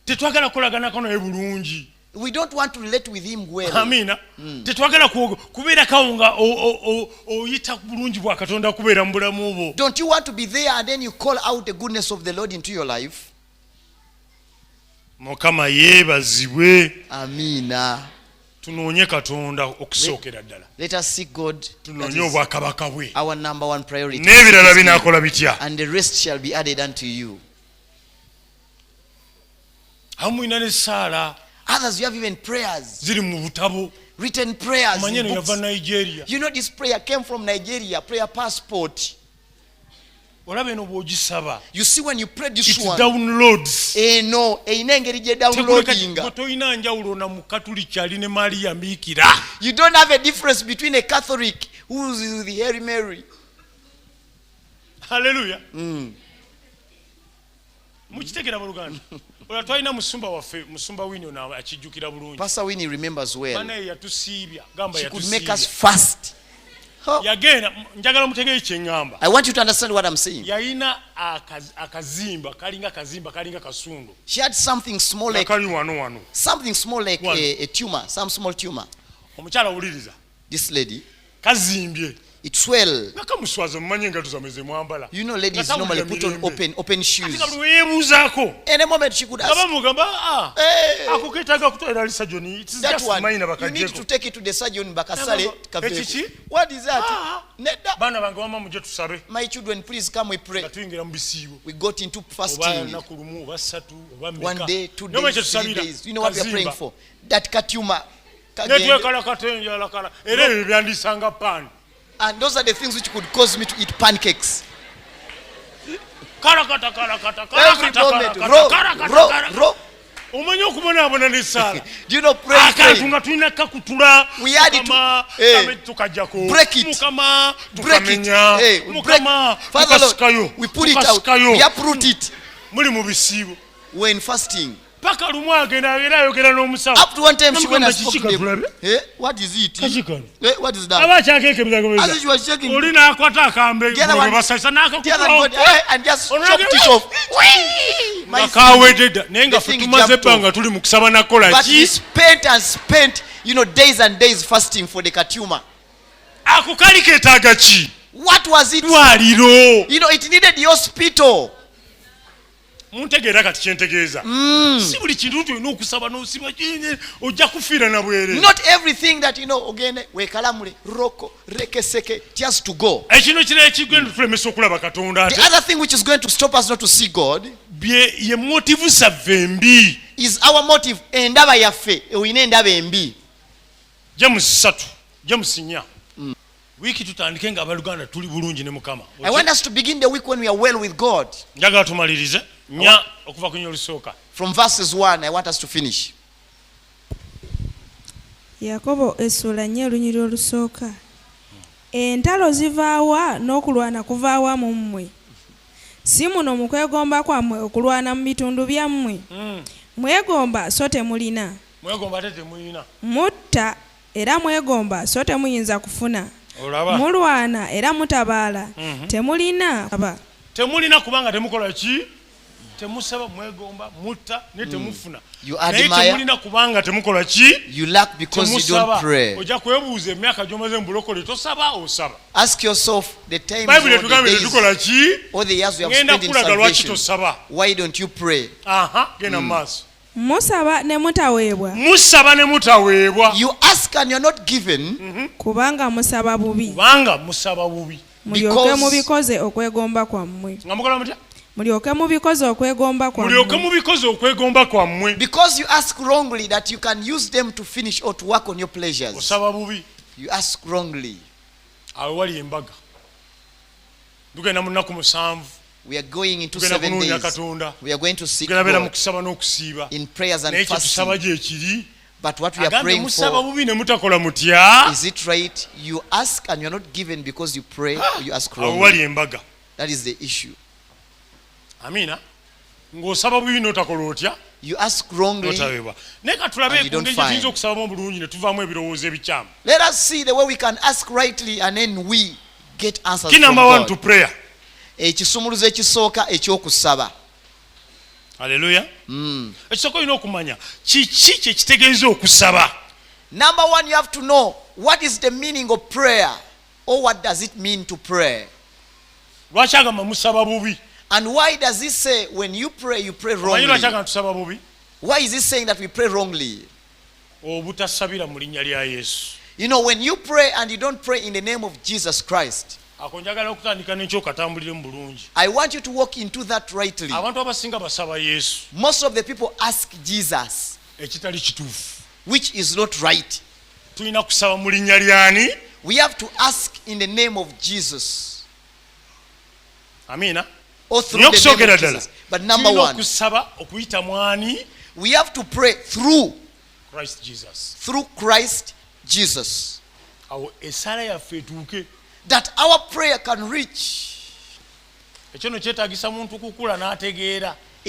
Tetwagala kukolaganako naye bulungi. We don't want to relate with him well. Amina. Tetwagala kubeera kawunga oyita bulungi bwa Katonda kubeera mu bulamu bwo. Don't you want to be there and then you call out the goodness of the Lord into your life? Mukama yeebazibwe. Amina. Tunoonye Katonda okusookera ddala. Let us seek God. Tunoonye obwakabaka bwe. Our number one priority. N'ebirala binaakola bitya. And the rest shall be added unto you. Hamwina ne Saala. Others, you have even prayers. Ziri mu butabo. Written prayers. Amanyeno yava Nigeria. You know this prayer came from Nigeria. Prayer passport. Olabe no bw'ogisaba. You see when you pray this one. It downloads. No. Einengeri gye downloading. Toyina njawulo na mu Katolika ali ne Maria Mbikira. You don't have a difference between a Catholic who is the Hail Mary. Hallelujah. Mukitegera buluganda. Ola twalina musumba waffe musumba Winnie na akijjukira bulungi. Pastor Winnie remembers well. Bana yatusiibya gamba she yatusiibya. could make us fast. Yagenda njagala mutegere kye ngamba. I want you to understand what I'm saying. Yalina akazimba kalinga kasundu. She had something small like wano. Something small like a tumor, some small tumor. Omukyala wuliriza. This lady. Kazimbye. It swell. You know, ladies normally put on open shoes. In a moment she could ask. That one, you need to take it to the surgeon. What is that? My children, please come, we pray. We got into fasting. 1 day, 2 days, 3 days. You know what we are praying for? That tumor. And those are the things which could cause me to eat pancakes. Every moment, row. Do you know pray? We had it to break it. Father Lord, we pull it out. We uproot it. We're in fasting. Up to one time she went and spoke to them. What is it? What is that? As she was shaking, the other one and just chopped it off. But he spent and spent, days and days fasting for the tumor. What was it? It needed the hospital. Muntegeera kati kyentegeeza si buli kintu tulina okusaba n'osiba ojja kufiira na bwere. Not everything that ogende weekalamule roko rekeseke it has to go. Ekino kira ekigenda tulemesa okulaba Katonda ate. The other thing which is going to stop us not to see God ye motive save mbi is our motive. Endaba yaffe oyina endaba embi. James 4 Wiki tutandike nga abaluganda tuli bulungi ne Mukama. I want us to begin the week when we are well with God. Njagala tumalirize nya okuva ku nyolisooka. From verses 1 I want us to finish. Yakobo essula 4 olunyiriri olusooka. Entalo zivaawa n'okulwana kuvaawa mu mmwe. Si muno mu kwegomba kwammwe okulwana mu bitundu byammwe. Mwegomba so temulina. Mwegomba ate temulina. Mutta era mwegomba so temuyinza kufuna. Mulwana era mutabaala. Temulina aba. Temulina kubanga temukola ki? Temusaba mwegomba mutta ne temufuna. You admire. Temulina kubanga temukola ki? You lack because you don't pray. Ojja kwebuuza emyaka gy'omaze mu bulokole tosaba osaba. Ask yourself the times Bible tugambe tukola ki? Or the years you have spent in salvation. Why don't you pray? Genda maaso. Musaba ne mutaweebwa. Musaba ne mutaweebwa. You ask and you're not given. Kubanga musaba bubi. Kubanga musaba bubi. Mulyoke mubikoze okwegomba kwammwe. Ngamukola mutya? Mulyoke mubikoze okwegomba kwammwe. Mulyoke mubikoze okwegomba kwammwe. Because you ask wrongly that you can use them to finish or to work on your pleasures. Osaba bubi. You ask wrongly. Awo wali embaga. Tugenda mu nnaku 7. We are going into 7 days. We are going to seek God in prayers and fasting. But what we are praying for, is it right? You ask and you are not given because you pray or you ask wrongly. That is the issue. Amina. You ask wrongly and you don't find. Let us see the way we can ask rightly and then we get answers from God. To prayer. Hallelujah. Number one, you have to know what is the meaning of prayer, or what does it mean to pray. And why does he say when you pray wrongly? Why is he saying that we pray wrongly? You know, when you pray and you don't pray in the name of Jesus Christ, I want you to walk into that rightly. Most of the people ask Jesus, which is not right. We have to ask in the name of Jesus. Amina. Or through the name of Jesus. But number one, we have to pray through Christ Jesus. Through Christ Jesus. That our prayer can reach. It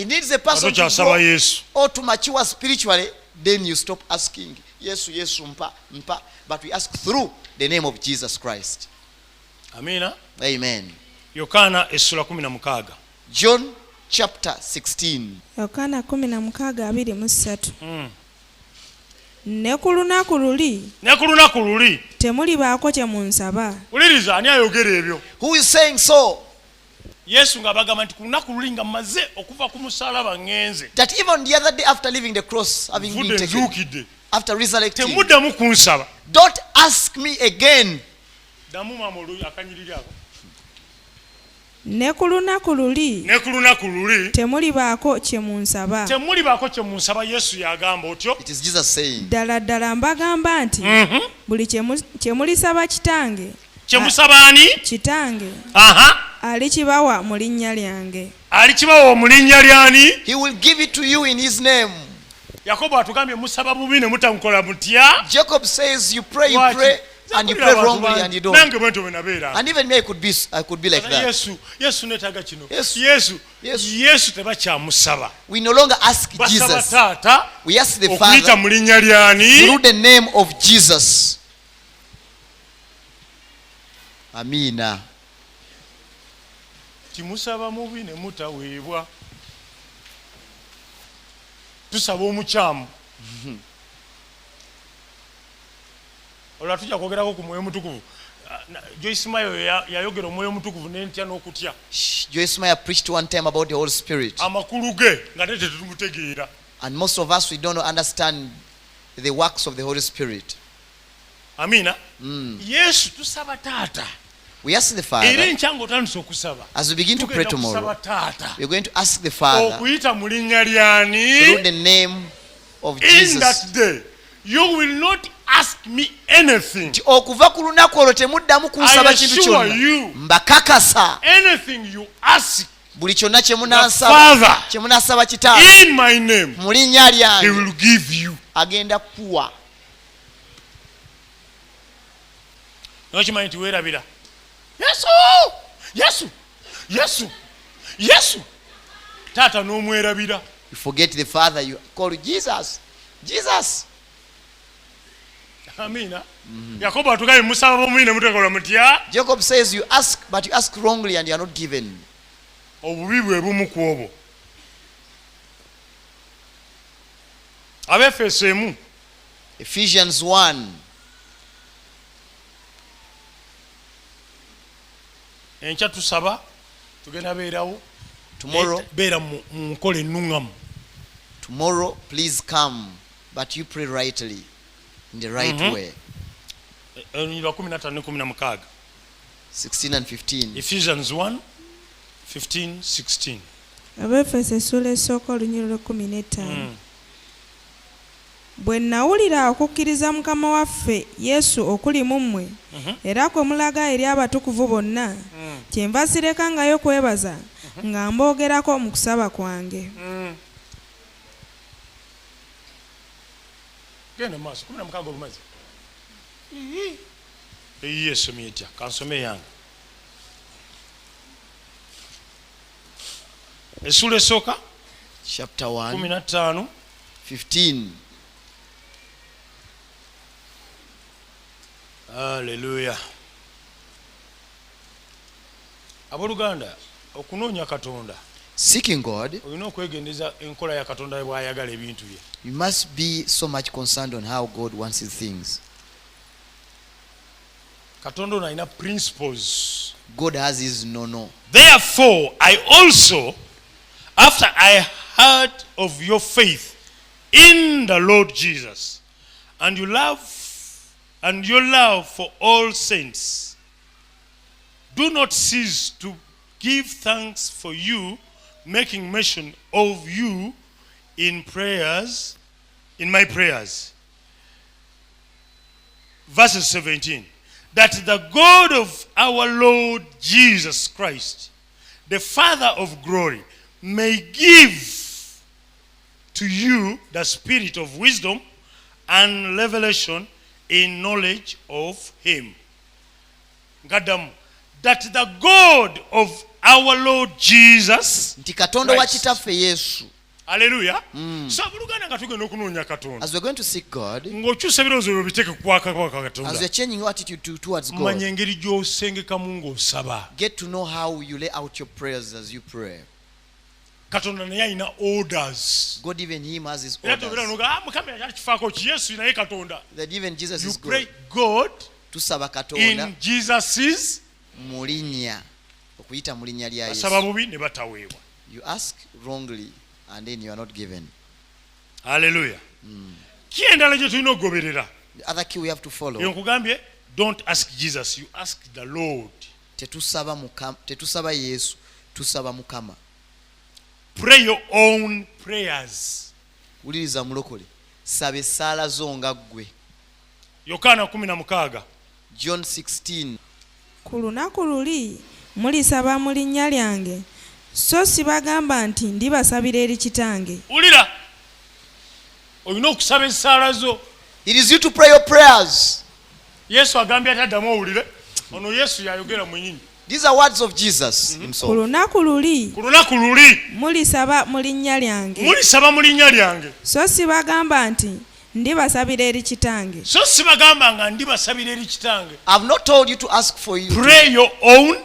needs a person to grow or to mature spiritually. Then you stop asking. Yes, mpa. But we ask through the name of Jesus Christ. Amina. Amen. Yohana essula 16. John chapter 16. Yohana 16:23. Ne ku lunaku luli temulibaako kye munsaba. Uliriza ani ayogera ebyo? Who is saying so? Yesu ng'abagamba nti ku lunaku luli nga mmaze okuva ku musalaba ngenze. That even the other day after leaving the cross, having been taken, after resurrecting, temuddamu kunsaba. Don't ask me again. Damu mama akanyirira ako. Ne ku lunaku luli temulibaako kye munsaba. Yesu yagamba otyo. It is Jesus saying. Ddala ddala mbagamba nti buli kye mulisaba kitange. Kye musaba ani? Kitange. Alikibawa mu linnya lyange. Alikibawa mu linnya lyani? He will give it to you in his name. Yakobo atugambye musaba bubi ne mutankola mutya. Jacob says you pray and you pray wrongly and you don't. And even me I could be like that. Yesu netaga kino. Yesu tebakya musaba. We no longer ask Jesus. We ask the Father mu linnya lyani? Through the name of Jesus. Amina. Timusaba mubi ne mutaweebwa. Tusaba omukyamu. Ola tujja kwogerako ku mwoyo mutukuvu. Joyce Mayo yayogera omwoyo mutukuvu n'entya n'okutya. Joyce Mayo preached one time about the Holy Spirit. Amakulu ge nga tetumutegeera. And most of us we don't understand the works of the Holy Spirit. Amina. Yesu tusaba taata. We ask the Father. As we begin to pray tomorrow, we're going to ask the Father through the name of Jesus. In that day, you will not ask me anything. I assure you, anything you ask the Father in my name, He will give you. Yesu. Tata no mwerabira. You forget the Father, you call Jesus. Amina. Yakobo atugaye musaba bomwine mutekola mutya. Jacob says you ask but you ask wrongly and you are not given. Obubi bwe bumu ku obwo. Abefeso emu. Ephesians 1. Encha tusaba tugenda beerawo. Tomorrow beera mu nkole nnungamu. Tomorrow please come but you pray rightly in the right way. 15 16 and 15. Ephesians 1 15 16. Abefeso essula esooka olunyiriro 15. Bwe nawulira okukkiriza Mukama waffe Yesu okuli mu mmwe era kwe mulaga eri abatukuvu bonna kyenva sirekangayo kwebaza nga mboogerako mu kusaba kwange. genda maaso 16 olumaze yesu mietya kansome yange esula esooka chapter 1 15 15. Hallelujah. Aboluganda okunoonya Katonda, seeking God, olina okwegendeza enkola ya Katonda bw'ayagala ebintu bye. You must be so much concerned on how God wants his things. Katonda ono alina principles. God has his no. Therefore, I also, after I heard of your faith in the Lord Jesus and your love for all saints, do not cease to give thanks for you, making mention of you in my prayers. Verse 17. That the God of our Lord Jesus Christ, the Father of glory, may give to you the spirit of wisdom and revelation in knowledge of him. Gadam, that the God of our Lord Jesus Christ. Hallelujah. So as we're going to seek God, as we're changing your attitude towards God, get to know how you lay out your prayers as you pray. God even him has his orders. That even Jesus is God. You pray God in Jesus' mulinya. You ask wrongly and then you are not given. Hallelujah. The other key we have to follow. Don't ask Jesus, you ask the Lord. Pray your own prayers. Yokaana 16. John 16. Ku lunaku luli mulisaba mu linnya lyange, so sibagamba nti ndibasabira eri Kitange. Ulira olina okusaba essaala zo. It is you to pray your prayers. Yesu agambye ataddamu owulire. Ono Yesu yayogera mwennyini. These are words of Jesus himself. Ku lunaku luli mulisaba mu linnya lyange. Mulisaba mu linnya lyange. So sibagamba nti ndibasabira eri Kitange. So sibagamba nga ndibasabira eri Kitange. I've not told you to ask for you. Pray your own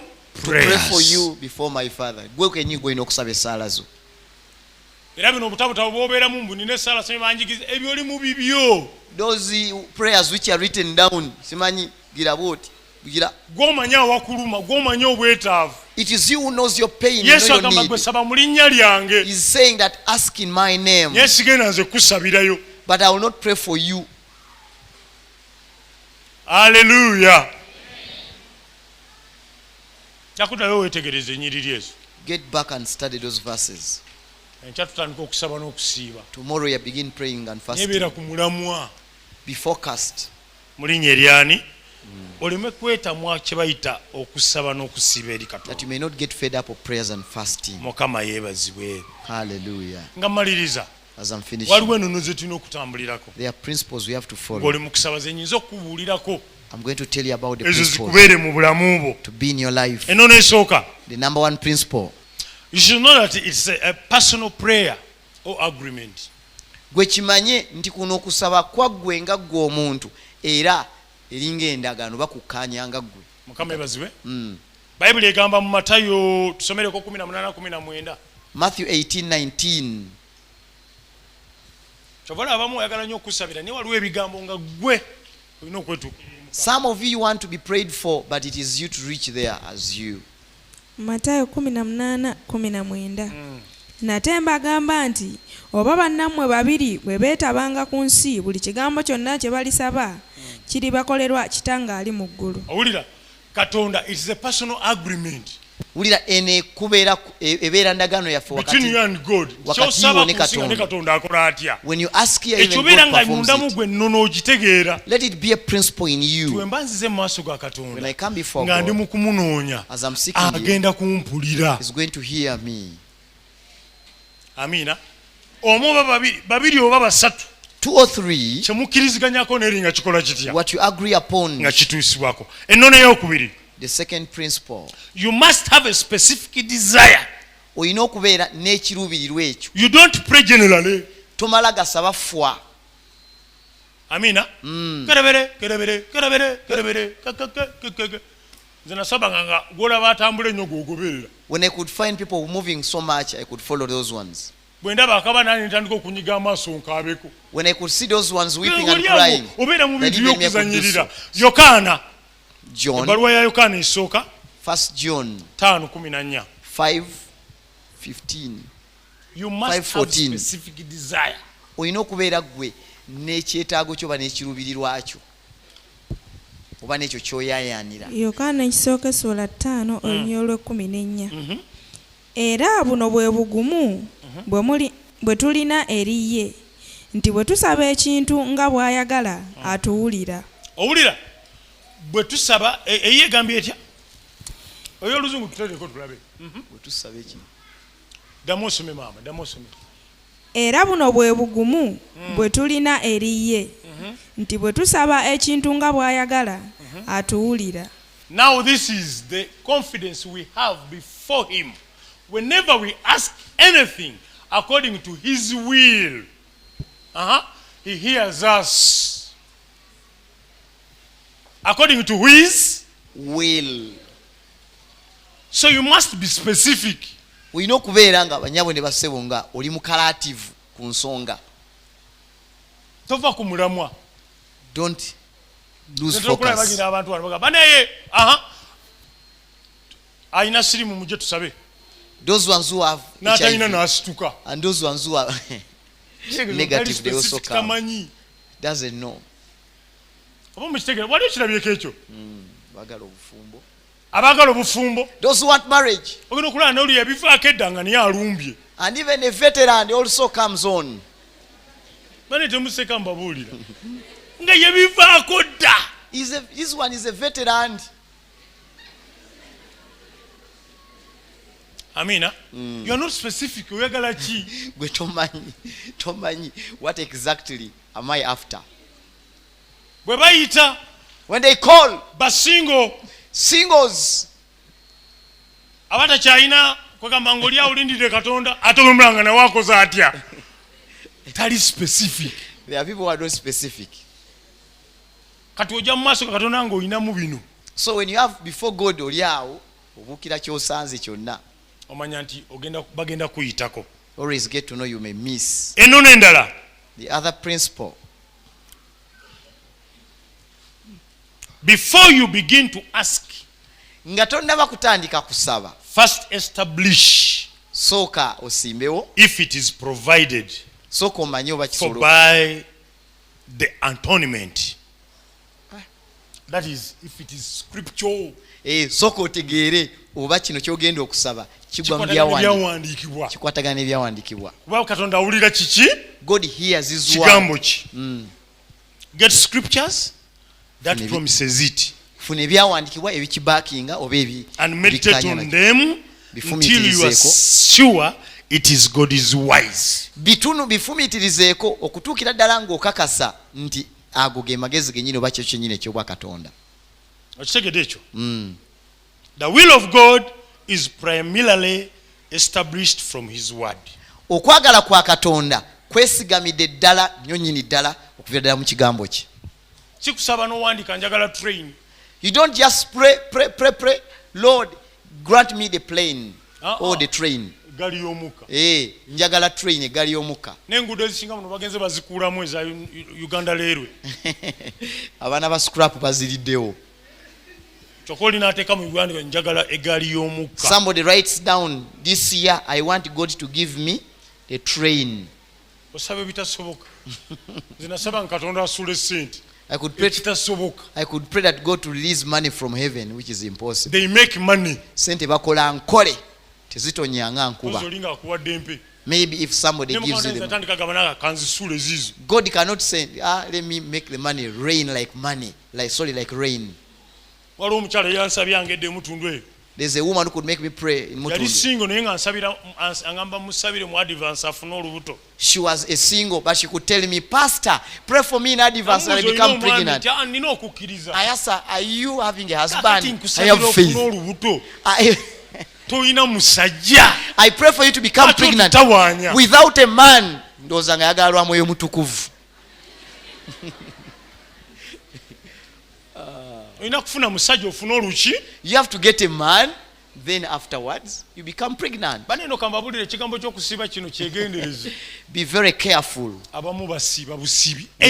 prayers. Pray for you before my Father. Gwe kenyi gwe inokusaba essaala zo. Era bino obutabuta bw'obeeramu mbu nina essaala simanyi banjigiza ebyoli mu bibyo. Those prayers which are written down simanyi gira bwoti. Gw'omanya awakuluma, gw'omanya obwetaavu. It is you who knows your pain. Yesu agamba gwe saba mu linnya lyange. He's saying that ask in my name. Yes, sigenda nze kusabirayo. But I will not pray for you. Hallelujah. Yakutayo wetegereze ennyiriri ezo. Get back and study those verses. Enkya okusaba n'okusiiba. Tomorrow you begin praying and fasting. Nebeera ku mulamwa. Be focused. Mu linnya eryani? Oleme kwetamwa kye bayita okusaba n'okusiiba eri Katonda. That you may not get fed up of prayers and fasting. Mukama yeebazibwe. Hallelujah. Nga maliriza. As I'm finishing, waliwo enono ze tulina okutambulirako. There are principles we have to follow. Ng'oli mu kusaba ze nnyinza okubuulirako. I'm going to tell you about the ezo principles zikubeere mu bulamu bwo. to be in your life. Enono esooka. The number one principle. You should know that it's a personal prayer or agreement. Gwe kimanye nti kuno okusaba kwaggwe nga ggwe omuntu era eringa endagaano bakukkaanya nga ggwe. Mukama yeebazibwe. Bayibuli egamba mu Matayo tusomereko 18:19. Matthew 18:19. Chovala abamu oyagala nnyo okusabira naye waliwo ebigambo nga ggwe olina okwetuukirira. Some of you want to be prayed for, but it is you to reach there as you. Matayo 18:19. Nate mbagamba nti oba bannammwe babiri bwe beetabanga ku nsi buli kigambo kyonna kye balisaba kiribakolerwa Kitange ali mu ggulu. Owulira Katonda, it is a personal agreement. Ulira ene kubeera ebeera ndagaano yaffe wakati between you and God. Kyosaba ne Katonda akola atya. When you ask here, even God performs it. Let it be a principle in you. Tuembanzize mu maaso ga Katonda. When I come before nga ndi God, mu kumunoonya, as I'm seeking agenda kumpulira. He's going to hear me. Amina. Omu babiri oba basatu 2 or 3 kyemukiriziganyako neri nga kikola kitya what you agree upon nga kituusibwako. Ennono ey'okubiri, the second principle, you must have a specific desire. olina okubeera n'ekiruubirirwa ekyo. You don't pray generally. Tomala gasaba fwa. Amina. Kerebere kerebere kerebere kerebere kakakakaka. Zina sabanga nga golaba atambula ennyo gogoberera. When I could find people moving so much, I could follow those ones. Bwe ndaba akaba nani ntandika okunyiga amaaso nkaabeko. When I could see those ones weeping and crying, obeera mu bintu by'okuzanyirira. Yokaana, John, ebbaluwa ya Yokaana esooka 1 John 5:14. 5:15. You must have specific desire. Olina okubeera gwe n'ekyetaago kyo oba n'ekiruubirirwa kyo oba n'ekyo ky'oyaayaanira. Yokaana ekisooka sula 5 olunya olw'e14. Era buno bwe bugumu bwe tulina eri ye nti bwe tusaba ekintu nga bw'ayagala atuwulira. Owulira? Bwe tusaba eyegambye etya? Oyo oluzungu tuteeko tulabe. Bwe tusaba ekintu. Ddamu osome maama, ddamu osome. Era buno bwe bugumu bwe tulina eri ye nti bwe tusaba ekintu nga bw'ayagala atuwulira. Now this is the confidence we have before him. Whenever we ask anything according to his will, he hears us. According to his will. So you must be specific. Olina okubeera nga banyabo ne basebo nga oli mukalaativu ku nsonga. Tova ku mulamwa. Don't lose focus. Ayina sirimu mujje tusabe. Those ones who have HIV, and those ones who are negative, they also come. Doesn't know. Abagala obufumbo. Those who want marriage. And even a veteran also comes on. This one is a veteran. Amina. You are not specific. Tomanyi. What exactly am I after? When they call, singles. Abata China, Mangolia ulindire katonda, atomulanga na wako za atya. That is specific. There are people who are not specific. So when you have before God oliawo, obukira kyosanze kyonna. Always get to know you may miss. The other principle. Before you begin to ask, nga tonnaba kutandika kusaba, first establish, soka osimbewo, if it is provided, soka omanye oba kisolo, for by the atonement. That is, if it is scriptural. Soka otegeere oba kino kyogenda okusaba kigwa mu byawandiikibwa, kikwatagana n'ebyawandiikibwa. Kuba Katonda awulira kiki? God hears his word. Kigambo ki? Get scriptures that promises it. Funa ebyawandiikibwa ebikibaakinga oba ebi. And meditate on them until you are sure it is God's wise. Bitunu bifumitirizeeko okutuukira ddala ng'okakasa nti ago ge magezi gennyini oba kyo kyennyini ekyobwa Katonda. Okitegedde ekyo? The will of God is primarily established from his word. Okwagala kwa Katonda kwesigamidde ddala nnyo nnyini ddala okuviira ddala mu kigambo kye. Sikusaba n'owandika njagala train. You don't just pray, Lord, grant me the plane or the train. Gali y'omukka. Njagala train egali y'omukka. N'enguudo ezisinga muno bagenze bazikuulamu eza Uganda leerwe. Abaana ba scrap baziriddewo. Chokoli n'ateeka mu Uganda njagala egali y'omukka. Somebody writes down, this year I want God to give me the train. Osaba ebitasoboka. Zinasaba Katonda asule ssente. I could pray that God to release money from heaven, which is impossible. They make money. Sente bakola nkole tezitonyanga nkuba. Maybe if somebody gives you the God cannot say, let me make the money rain like money, like rain. There's a woman who could make me pray in Mutundu. She was a single, but she could tell me, Pastor, pray for me in advance and I become pregnant. I asked her, are you having a husband? I have faith. I pray for you to become pregnant without a man. You have to get a man, then afterwards you become pregnant. Be very careful with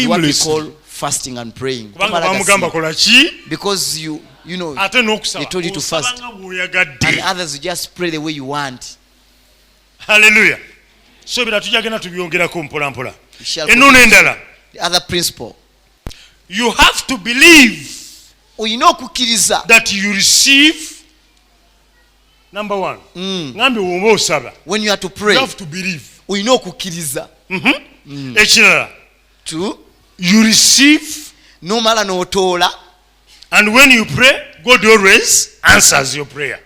what we call fasting and praying. Because you know they told you to fast, and others you just pray the way you want. Hallelujah. So the other principle, you have to believe that you receive. Number one, when you are to pray, you have to believe. Two, you receive. And when you pray, God always answers your prayer. At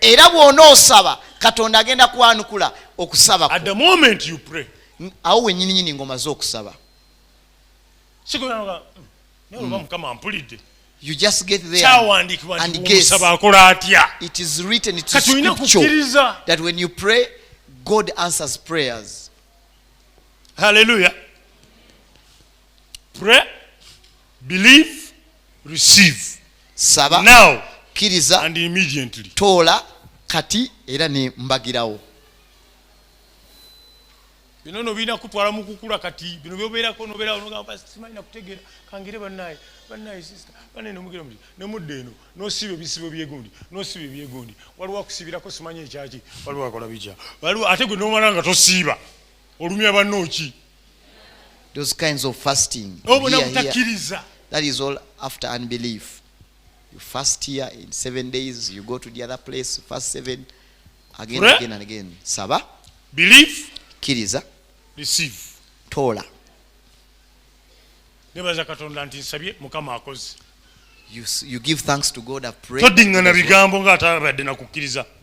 the moment you pray, you just get there and guess. It is written, it is scripture, that when you pray, God answers prayers. Hallelujah. Pray, believe, receive. Saba, now, kiriza, and immediately. Tola, kati, era ne mbagirawo. Bino no bina kutwala mu kukula kati bino byobeerako nobeera onogamba simanyi nakutegeera kangire bannaye sister banne nomugira muti nemudde eno nosiba ebisibo byegundi nosiba ebyegundi waliwo akusibirako simanyi ekyaki waliwo akola bijja waliwo ate gwe nomala nga tosiiba olumya bannooki. Those kinds of fasting, that is all after unbelief. You fast here in 7 days, you go to the other place, fast 7 again. Pray, again and again. Saba, believe, kiriza, receive, tola. You give thanks to God.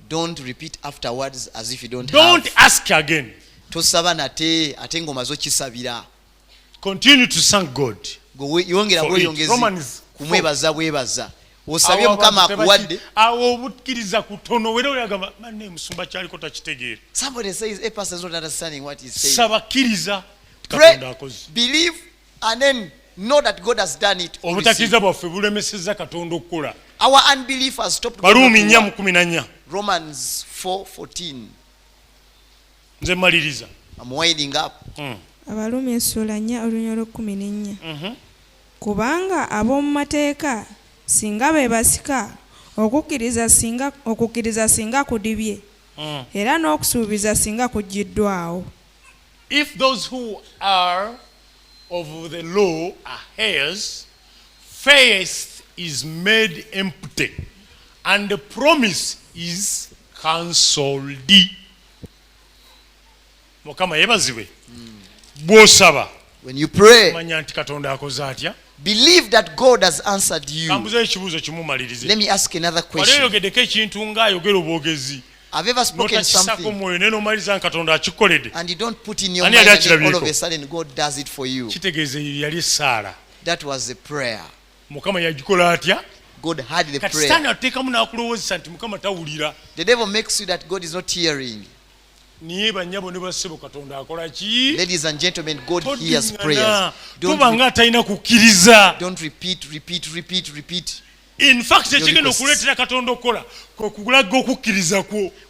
Don't repeat afterwards as if you don't have. Ask again. Continue to thank God. Romans osabye mukama akuwadde. Somebody says a person is not understanding what he's saying. Pray, believe, and then know that God has done it. Our unbelief has stopped God. Romans 4:14. I'm winding up. Abalumi essula 4:14. Kubanga ab'omu mateeka singa beebasika okukkiriza singa kudibye era n'okusuubiza singa kuggyiddwawo. If those who are of the law are heirs, faith is made empty and the promise is cancelled. Mukama yebaziwe. Bw'osaba, when you pray, manya nti Katonda akoze atya. Believe that God has answered you. Let me ask another question. I've ever spoken something and you don't put in your mind and all of a sudden God does it for you. That was a prayer. God heard the prayer. The devil makes you that God is not hearing. Ladies and gentlemen, God hears prayers. Don't repeat. In fact,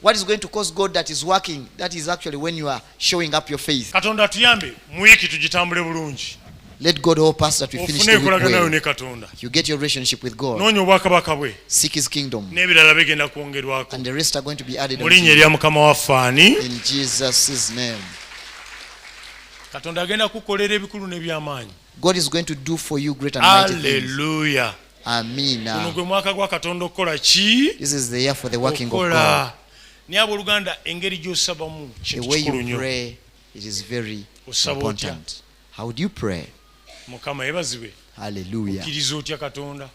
what is going to cause God that is working? That is actually when you are showing up your faith. Let God help us that we finish the week well. You get your relationship with God. Seek His kingdom. And the rest are going to be added unto you. In Jesus' name. God is going to do for you great and mighty things. Hallelujah. Amen. This is the year for the working of God. The way you pray, it is very important. How do you pray? Hallelujah.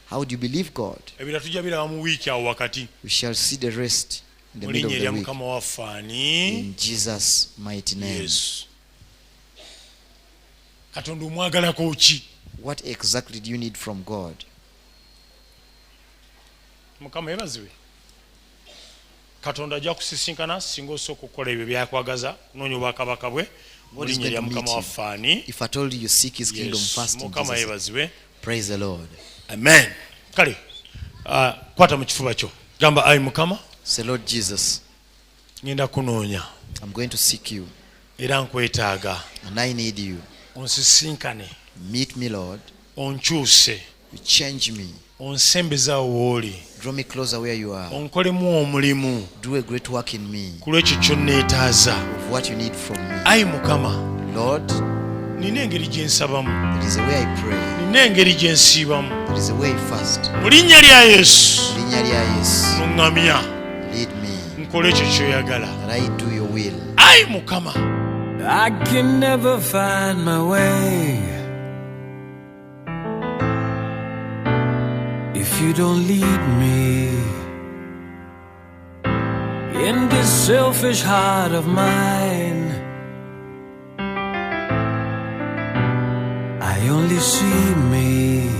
How do you believe God? We shall see the rest in the middle of the week. In Jesus' mighty name. Yes. What exactly do you need from God? Katonda ajja kusisinkana singa osooka okukola ebyo byakwagaza kunoonya obwakabaka bwe mu linnya lya Mukama waffe ani. If I told you seek his kingdom first, Mukama yeebazibwe. Praise the Lord. Amen. Kale kwata mu kifuba kyo gamba ayi Mukama. Say, Lord Jesus, ngenda kunoonya. I'm going to seek you. Era nkwetaaga. And I need you. Onsisinkane. Meet me, Lord. Onkyuse. You change me. Onsembeza wooli. Draw me closer where you are. Onkolemu omulimu. Do a great work in me. Ku lw'ekyo ky'onneetaaza. Of what you need from me. Ayi Mukama. Lord, nina engeri gye nsabamu. there is a way I pray. Nina engeri gye nsiibamu. There is a way I fast. Mu linnya lya Yesu. Mu linnya lya Yesu. Nuŋŋamya. Lead me. Nkole ekyo ky'oyagala. That I do your will. Ayi Mukama. I can never find my way if you don't lead me. In this selfish heart of mine, I only see me.